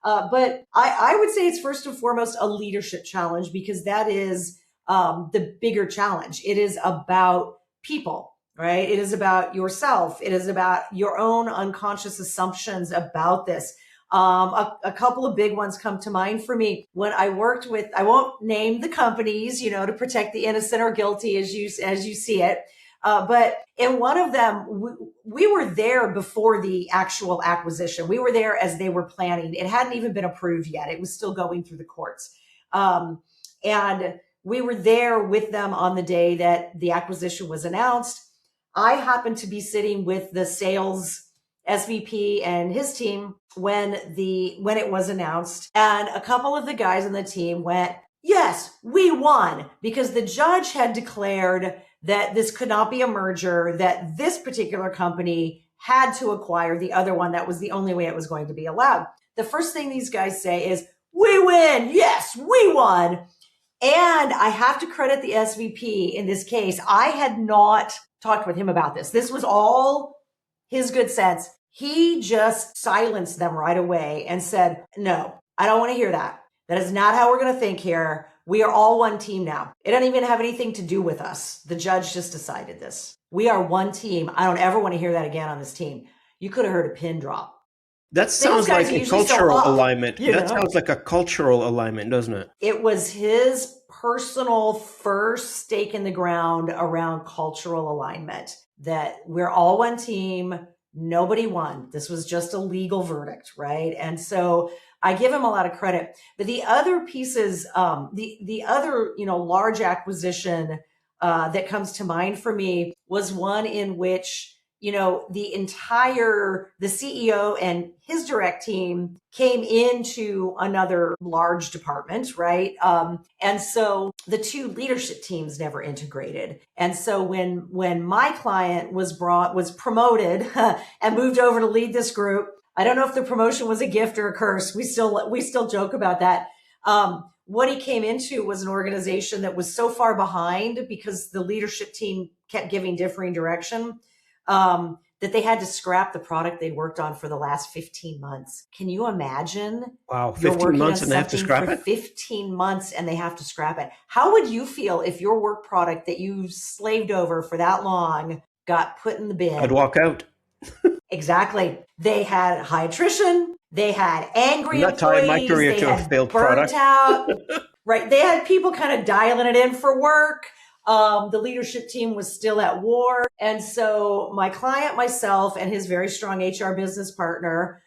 But I would say it's first and foremost a leadership challenge because that is the bigger challenge. It is about people, right? It is about yourself. It is about your own unconscious assumptions about this. A couple of big ones come to mind for me when I worked with, I won't name the companies, to protect the innocent or guilty as you see it. But in one of them, we were there before the actual acquisition. We were there as they were planning. It hadn't even been approved yet. It was still going through the courts. And we were there with them on the day that the acquisition was announced. I happened to be sitting with the sales SVP and his team when it was announced. And a couple of the guys on the team went, yes, we won, because the judge had declared that this could not be a merger, that this particular company had to acquire the other one. That was the only way it was going to be allowed. The first thing these guys say is, we win. Yes, we won. And I have to credit the SVP in this case. I had not talked with him about this. This was all his good sense. He just silenced them right away and said, no, I don't want to hear that. That is not how we're going to think here. We are all one team now. It doesn't even have anything to do with us. The judge just decided this. We are one team. I don't ever want to hear that again on this team. You could have heard a pin drop. That sounds like a cultural alignment. That sounds like a cultural alignment, doesn't it? It was his personal first stake in the ground around cultural alignment, that we're all one team. Nobody won. This was just a legal verdict, right? And so I give him a lot of credit. But the other pieces, the other, large acquisition that comes to mind for me was one in which, the CEO and his direct team came into another large department, right? And so the two leadership teams never integrated. And so when my client was promoted and moved over to lead this group, I don't know if the promotion was a gift or a curse. We still joke about that. What he came into was an organization that was so far behind because the leadership team kept giving differing direction, that they had to scrap the product they'd worked on for the last 15 months. Can you imagine? Wow, 15 months and they have to scrap it? 15 months and they have to scrap it. How would you feel if your work product that you slaved over for that long got put in the bin? I'd walk out. Exactly. They had high attrition. They had angry employees. I'm not tying my career to a failed product. Out. Right. They had people kind of dialing it in for work. The leadership team was still at war. And so my client, myself, and his very strong HR business partner,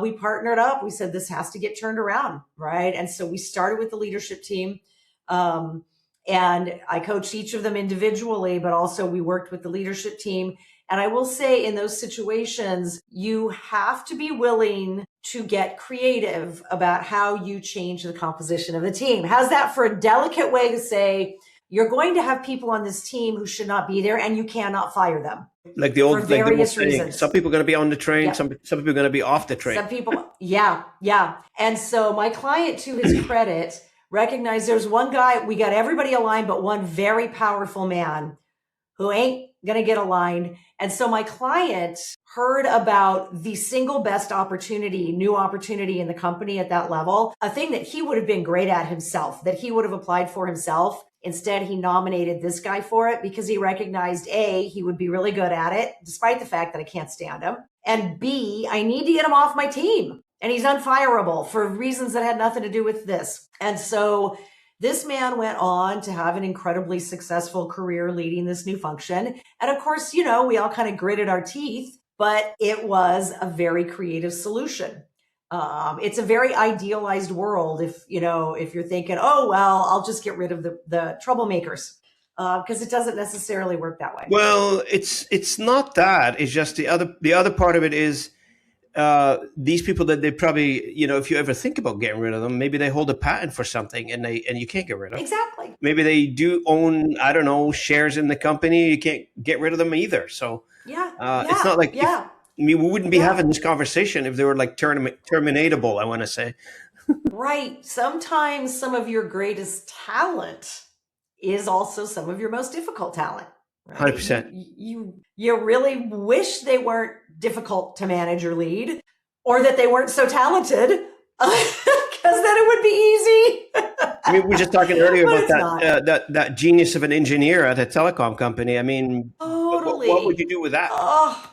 we partnered up. We said, this has to get turned around, right? And so we started with the leadership team. And I coached each of them individually, but also we worked with the leadership team. And I will say in those situations, you have to be willing to get creative about how you change the composition of the team. How's that for a delicate way to say, you're going to have people on this team who should not be there and you cannot fire them. Like the old, for various saying, reasons. some people are going to be on the train, Yep. some people are going to be off the train. Some people, yeah. And so my client, to his credit, recognized there's one guy, we got everybody aligned, but one very powerful man who ain't going to get aligned. And so my client heard about the single best opportunity, new opportunity in the company at that level, a thing that he would have been great at himself, that he would have applied for himself. Instead, he nominated this guy for it because he recognized A, he would be really good at it, despite the fact that I can't stand him. And B, I need to get him off my team. And he's unfireable for reasons that had nothing to do with this. And so this man went on to have an incredibly successful career leading this new function. And of course, we all kind of gritted our teeth, but it was a very creative solution. It's a very idealized world if you're thinking, oh, well, I'll just get rid of the troublemakers, because it doesn't necessarily work that way. Well, it's not that. It's just the other part of it is these people that they probably, if you ever think about getting rid of them, maybe they hold a patent for something and you can't get rid of them. Exactly. Maybe they do own, I don't know, shares in the company. You can't get rid of them either. So it's not like we wouldn't be having this conversation if they were like terminatable, I want to say. Right. Sometimes some of your greatest talent is also some of your most difficult talent. Right? 100%. You really wish they weren't difficult to manage or lead, or that they weren't so talented, because then it would be easy. I mean, we were just talking earlier about that genius of an engineer at a telecom company. I mean, totally. What would you do with that? Oh,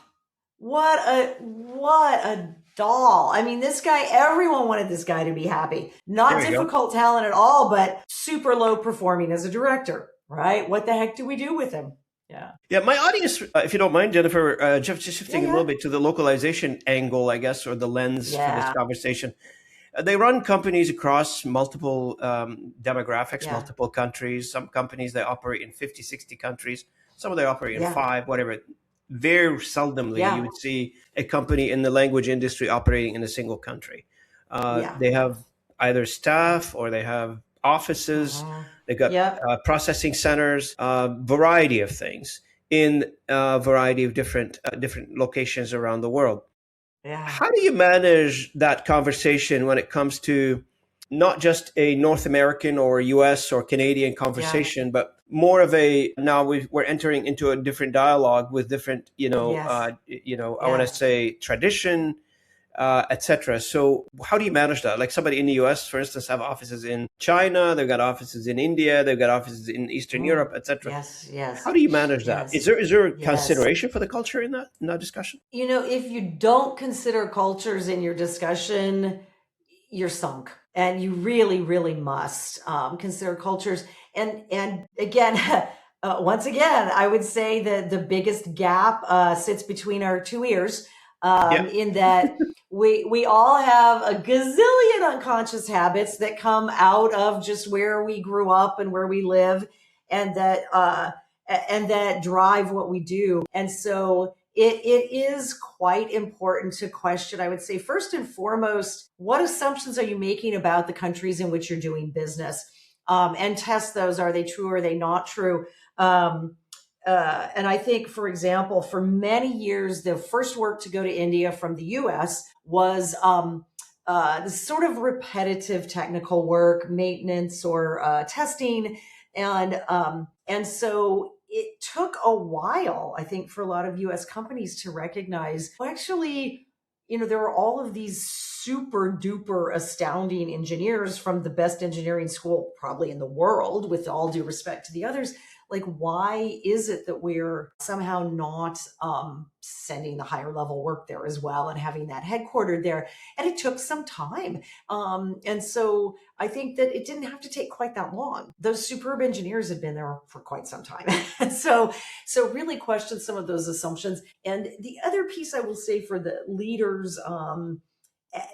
what a doll. I mean, this guy, everyone wanted this guy to be happy. Not difficult talent at all, but super low performing as a director, right? What the heck do we do with him? Yeah. My audience, if you don't mind, Jennifer, just shifting a little bit to the localization angle, I guess, or the lens for this conversation. They run companies across multiple demographics, multiple countries. Some companies, they operate in 50, 60 countries. Some of them operate in 5, whatever. Very seldomly you would see a company in the language industry operating in a single country. They have either staff or they have offices. They've got processing centers, variety of things in a variety of different locations around the world. How do you manage that conversation when it comes to not just a North American or US or Canadian conversation, but more of a, now we're entering into a different dialogue with different, I want to say tradition, etc. So how do you manage that? Like somebody in the US, for instance, have offices in China, they've got offices in India, they've got offices in Eastern Europe, etc. Yes. How do you manage that? Is there a consideration for the culture in that discussion? If you don't consider cultures in your discussion, you're sunk. And you really, really must consider cultures. And again, once again, I would say that the biggest gap sits between our two ears, in that we all have a gazillion unconscious habits that come out of just where we grew up and where we live, and that drive what we do. And so it is quite important to question, I would say, first and foremost, what assumptions are you making about the countries in which you're doing business? And test those. Are they true? Are they not true? And I think, for example, for many years, the first work to go to India from the US was this sort of repetitive technical work, maintenance or testing. And so it took a while, I think, for a lot of US companies to recognize, well, actually, there are all of these super duper astounding engineers from the best engineering school probably in the world, with all due respect to the others. Like, why is it that we're somehow not sending the higher level work there as well and having that headquartered there? And it took some time. And so I think that it didn't have to take quite that long. Those superb engineers had been there for quite some time. And so really question some of those assumptions. And the other piece I will say for the leaders,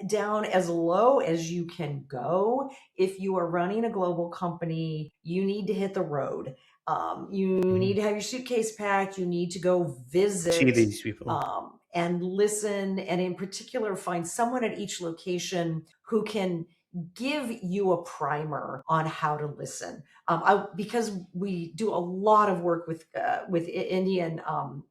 down as low as you can go. If you are running a global company, you need to hit the road. You need to have your suitcase packed. You need to go See visit these people. and listen. And in particular, find someone at each location who can give you a primer on how to listen. Because we do a lot of work with Indian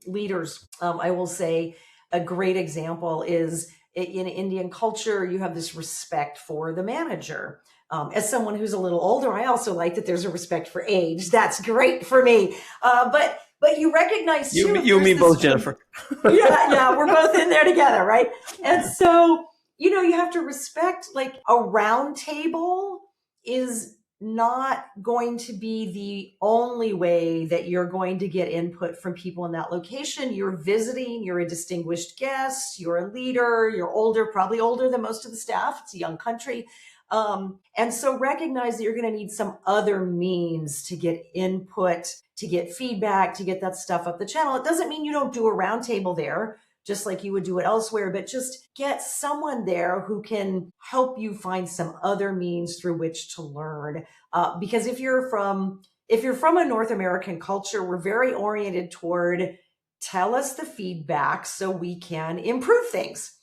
leaders, I will say a great example is in Indian culture, you have this respect for the manager. As someone who's a little older, I also like that there's a respect for age. That's great for me. But you recognize too, You and me both, Jennifer. yeah, we're both in there together, right? And so, you have to respect, like, a round table is not going to be the only way that you're going to get input from people in that location. You're visiting, you're a distinguished guest, you're a leader, you're older, probably older than most of the staff. It's a young country. And so recognize that you're going to need some other means to get input, to get feedback, to get that stuff up the channel. It doesn't mean you don't do a roundtable there, just like you would do it elsewhere, but just get someone there who can help you find some other means through which to learn. Because if you're from a North American culture, we're very oriented toward tell us the feedback so we can improve things.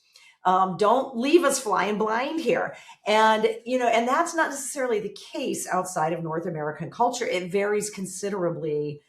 Don't leave us flying blind here. And, and that's not necessarily the case outside of North American culture. It varies considerably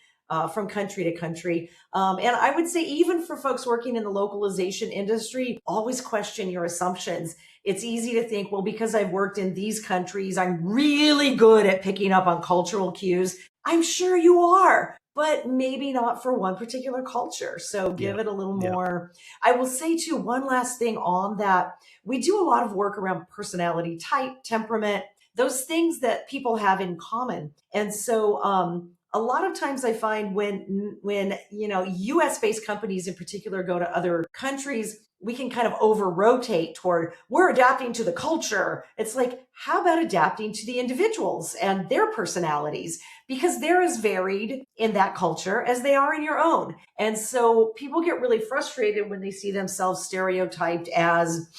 from country to country. And I would say even for folks working in the localization industry, always question your assumptions. It's easy to think, well, because I've worked in these countries, I'm really good at picking up on cultural cues. I'm sure you are, but maybe not for one particular culture. So give it a little more. I will say too, one last thing on that. We do a lot of work around personality type, temperament, those things that people have in common. And so, a lot of times I find when US based companies in particular go to other countries, we can kind of over rotate toward we're adapting to the culture. It's like, how about adapting to the individuals and their personalities? Because they're as varied in that culture as they are in your own. And so people get really frustrated when they see themselves stereotyped as,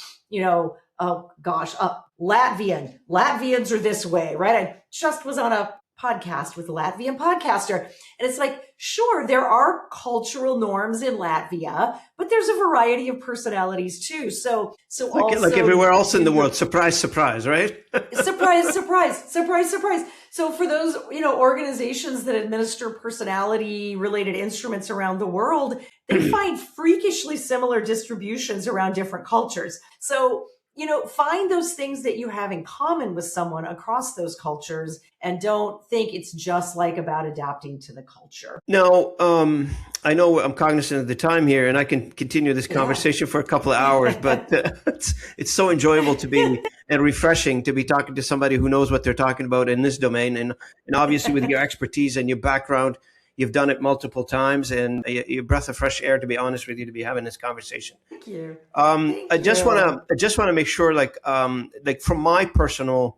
oh gosh, Latvian. Latvians are this way, right? I just was on a podcast with a Latvian podcaster. And it's like, sure, there are cultural norms in Latvia, but there's a variety of personalities too. So like everywhere else in the world, surprise, surprise, right? Surprise, surprise, surprise, surprise. So for those, organizations that administer personality related instruments around the world, they find freakishly similar distributions around different cultures. So find those things that you have in common with someone across those cultures and don't think it's just like about adapting to the culture. Now, I know I'm cognizant of the time here and I can continue this conversation for a couple of hours, but it's so enjoyable to be and refreshing to be talking to somebody who knows what they're talking about in this domain. And obviously with your expertise and your background, you've done it multiple times, and a breath of fresh air, to be honest with you, to be having this conversation. Thank you. I just want to make sure, like from my personal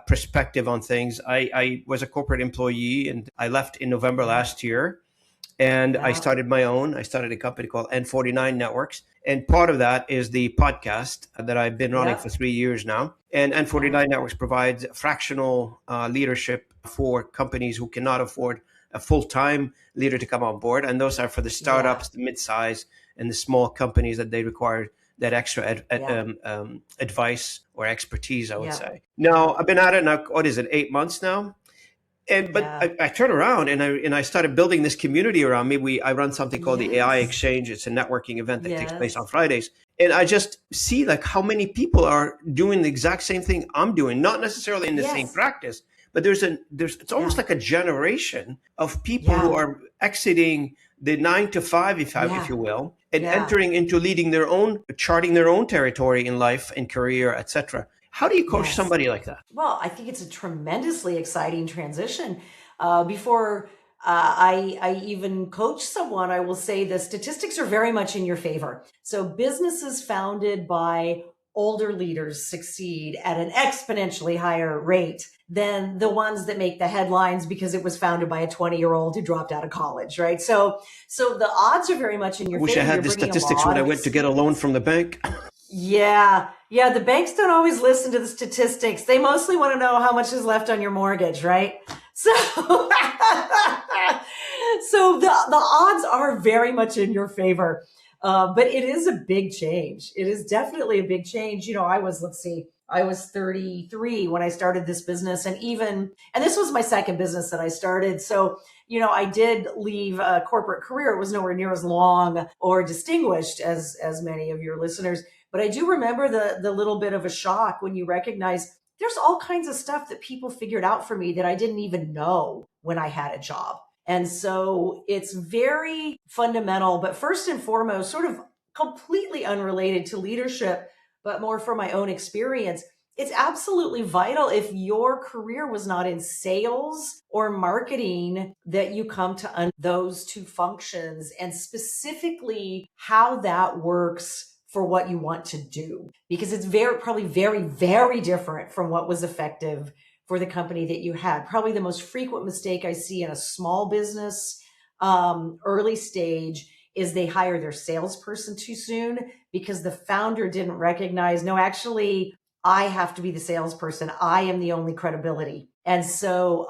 perspective on things, I was a corporate employee and I left in November last year, and I started my own. I started a company called N49 Networks, and part of that is the podcast that I've been running for 3 years now. And N49 Networks provides fractional leadership for companies who cannot afford a full-time leader to come on board. And those are for the startups, the mid-size, and the small companies that they require that extra advice or expertise, I would say. Now, I've been at it now, 8 months now? But I turn around and I started building this community around me. I run something called the AI Exchange. It's a networking event that takes place on Fridays. And I just see like how many people are doing the exact same thing I'm doing, not necessarily in the same practice, but it's almost like a generation of people who are exiting the 9 to 5, if you will, and entering into leading their own, charting their own territory in life and career, etc. How do you coach somebody like that? Well, I think it's a tremendously exciting transition. Before I even coach someone. I will say the statistics are very much in your favor. So businesses founded by older leaders succeed at an exponentially higher rate than the ones that make the headlines because it was founded by a 20-year-old who dropped out of college, right? So the odds are very much in I your wish I favor. had You're the bringing a statistics when lot I of went to get a loan experience. from the bank. Yeah. Yeah. The banks don't always listen to the statistics. They mostly want to know how much is left on your mortgage, right? So, so the odds are very much in your favor. But it is a big change. It is definitely a big change. Let's see, I was 33 when I started this business, and this was my second business that I started. So, I did leave a corporate career. It was nowhere near as long or distinguished as many of your listeners. But I do remember the little bit of a shock when you recognize there's all kinds of stuff that people figured out for me that I didn't even know when I had a job. And so it's very fundamental, but first and foremost, sort of completely unrelated to leadership, but more from my own experience. It's absolutely vital if your career was not in sales or marketing that you come to those two functions and specifically how that works for what you want to do, because it's probably very, very different from what was effective for the company that you had. Probably the most frequent mistake I see in a small business, early stage, is they hire their salesperson too soon because the founder didn't recognize, no, actually, I have to be the salesperson. I am the only credibility. And so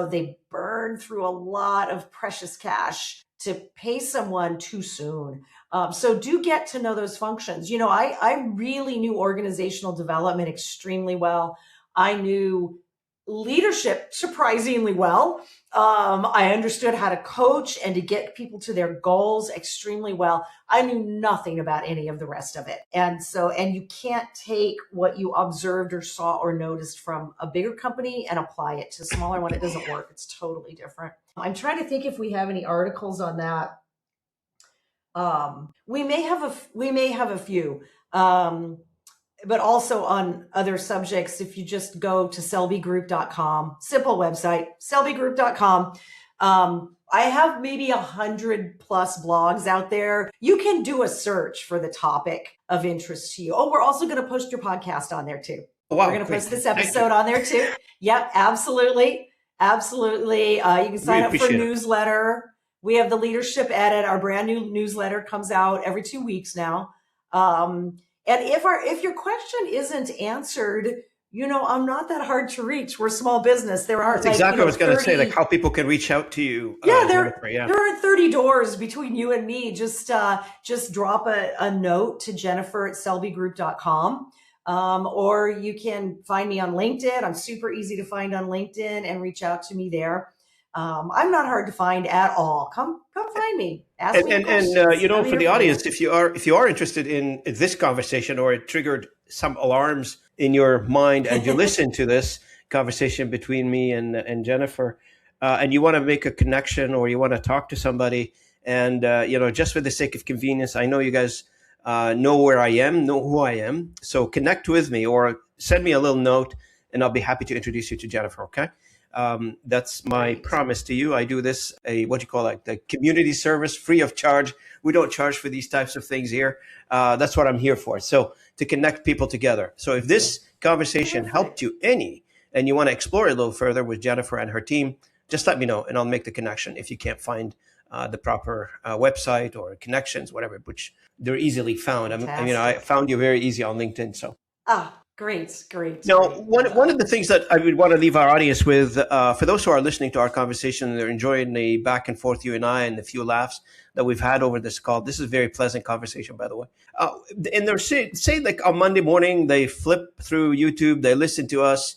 they burn through a lot of precious cash to pay someone too soon. So do get to know those functions. I really knew organizational development extremely well. I knew leadership surprisingly well. I understood how to coach and to get people to their goals extremely well. I knew nothing about any of the rest of it. And you can't take what you observed or saw or noticed from a bigger company and apply it to a smaller one. It doesn't work. It's totally different. I'm trying to think if we have any articles on that. We may have a few. But also on other subjects, if you just go to selbygroup.com, simple website, selbygroup.com. I have maybe 100 plus blogs out there. You can do a search for the topic of interest to you. Oh, we're also going to post your podcast on there too. Oh, wow, We're going to great. post this Thank episode you. on there too. Yep, absolutely. Absolutely. You can sign Really up for appreciate it. newsletter. We have the Leadership Edit. Our brand new newsletter comes out every 2 weeks now. And if your question isn't answered, I'm not that hard to reach. We're a small business. There aren't That's exactly what I was going to say, 30. like how people can reach out to you, Yeah, Jennifer. Yeah. there aren't 30 doors between you and me. Just drop a note to Jennifer at selbygroup.com. Or you can find me on LinkedIn. I'm super easy to find on LinkedIn and reach out to me there. I'm not hard to find at all. Come find me. Ask me the questions. I'm For here the for you. audience, if you are interested in this conversation or it triggered some alarms in your mind and you listen to this conversation between me and Jennifer, and you want to make a connection or you want to talk to somebody, and just for the sake of convenience, I know you guys know where I am, know who I am, so connect with me or send me a little note, and I'll be happy to introduce you to Jennifer. Okay. That's my Great. promise to you. I do this the community service, free of charge. We don't charge for these types of things here. That's what I'm here for. So to connect people together. So if this conversation helped Terrific. you any, and you want to explore it a little further with Jennifer and her team, just let me know, and I'll make the connection. If you can't find the proper website or connections, whatever, which they're easily found. I Fantastic. found you very easy on LinkedIn. So. Ah, great, great, Now, great. one of the things that I would want to leave our audience with, for those who are listening to our conversation, and they're enjoying the back and forth, you and I, and the few laughs that we've had over this call. This is a very pleasant conversation, by the way. And they're say like on Monday morning, they flip through YouTube, they listen to us,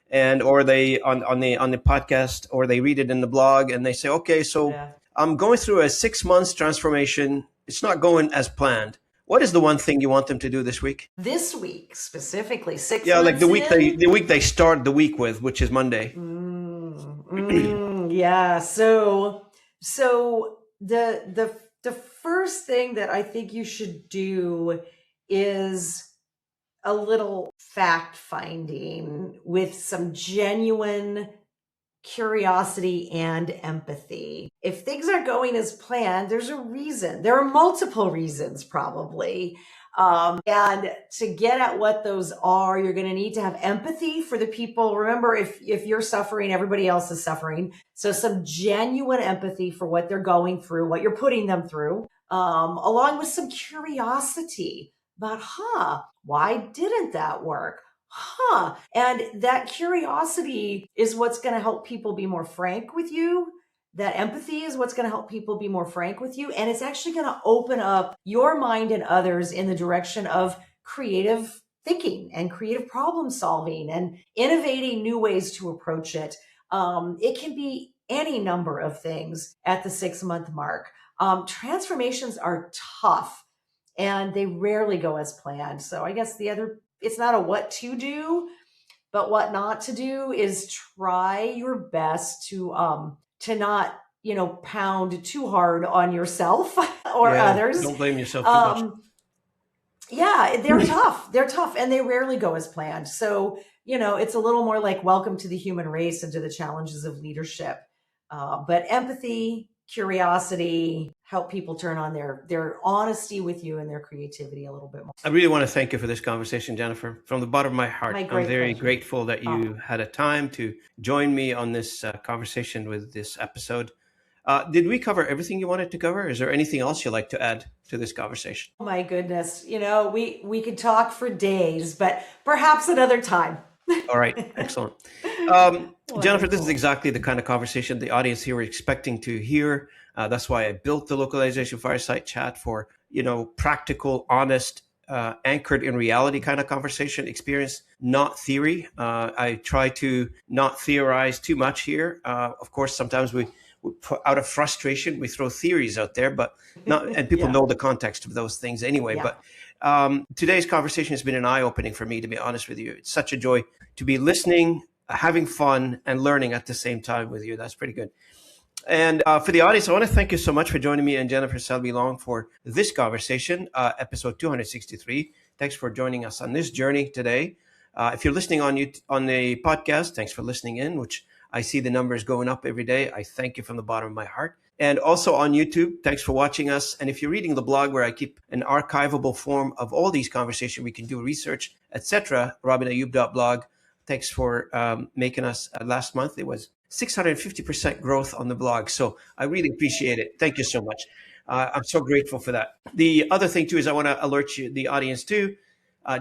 and or they on the podcast, or they read it in the blog, and they say, okay, so Yeah. I'm going through a 6 months transformation. It's not going as planned. What is the one thing you want them to do this week? This week specifically, six Yeah, like months in. the week they start the week with, which is Monday. Yeah. So the first thing that I think you should do is a little fact finding with some genuine curiosity, and empathy. If things aren't going as planned, there's a reason. There are multiple reasons, probably. And to get at what those are, you're going to need to have empathy for the people. Remember, if you're suffering, everybody else is suffering. So some genuine empathy for what they're going through, what you're putting them through, along with some curiosity about, why didn't that work? And that curiosity is what's going to help people be more frank with you. That empathy is what's going to help people be more frank with you. And it's actually going to open up your mind and others in the direction of creative thinking and creative problem solving and innovating new ways to approach it. It can be any number of things at the 6-month mark. Transformations are tough and they rarely go as planned. So I guess it's not a what to do, but what not to do is try your best to not, pound too hard on yourself or others. Don't blame yourself too much. Yeah, they're tough. They're tough and they rarely go as planned. So, it's a little more like welcome to the human race and to the challenges of leadership. But empathy, curiosity, help people turn on their honesty with you and their creativity a little bit more. I really want to thank you for this conversation, Jennifer. From the bottom of my heart, I'm very pleasure. grateful that you had a time to join me on this conversation with this episode. Did we cover everything you wanted to cover? Is there anything else you'd like to add to this conversation? Oh my goodness. We could talk for days, but perhaps another time. All right. Excellent. Jennifer, this is exactly the kind of conversation the audience here is expecting to hear. That's why I built the Localization Fireside chat for, practical, honest, anchored in reality kind of conversation experience, not theory. I try to not theorize too much here. Of course, sometimes we put, out of frustration, we throw theories out there, but not, and people know the context of those things anyway. Yeah. But today's conversation has been an eye-opening for me, to be honest with you. It's such a joy to be listening, having fun, and learning at the same time with you. That's pretty good. And for the audience, I want to thank you so much for joining me and Jennifer Selby Long for this conversation, episode 263. Thanks for joining us on this journey today. If you're listening on the podcast, thanks for listening in, which I see the numbers going up every day. I thank you from the bottom of my heart. And also on YouTube, thanks for watching us. And if you're reading the blog where I keep an archivable form of all these conversations, we can do research, etc., robinayoub.blog. Thanks for making us last month. It was 650% growth on the blog. So I really appreciate it. Thank you so much. I'm so grateful for that. The other thing too is I want to alert you, the audience too.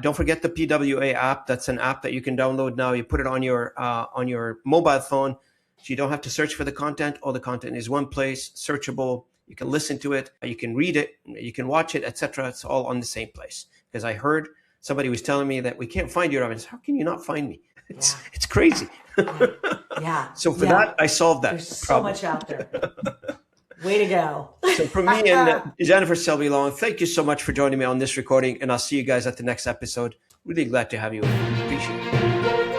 Don't forget the PWA app. That's an app that you can download now. You put it on your mobile phone, so you don't have to search for the content. All the content is one place, searchable. You can listen to it, you can read it, you can watch it, etc. It's all on the same place. Because I heard somebody was telling me that we can't find you, Robin. How can you not find me? It's crazy. Yeah. So for that, I solved that There's problem. So much out there. Way to go. So from me and Jennifer Selby Long, thank you so much for joining me on this recording, and I'll see you guys at the next episode. Really glad to have you. Appreciate it.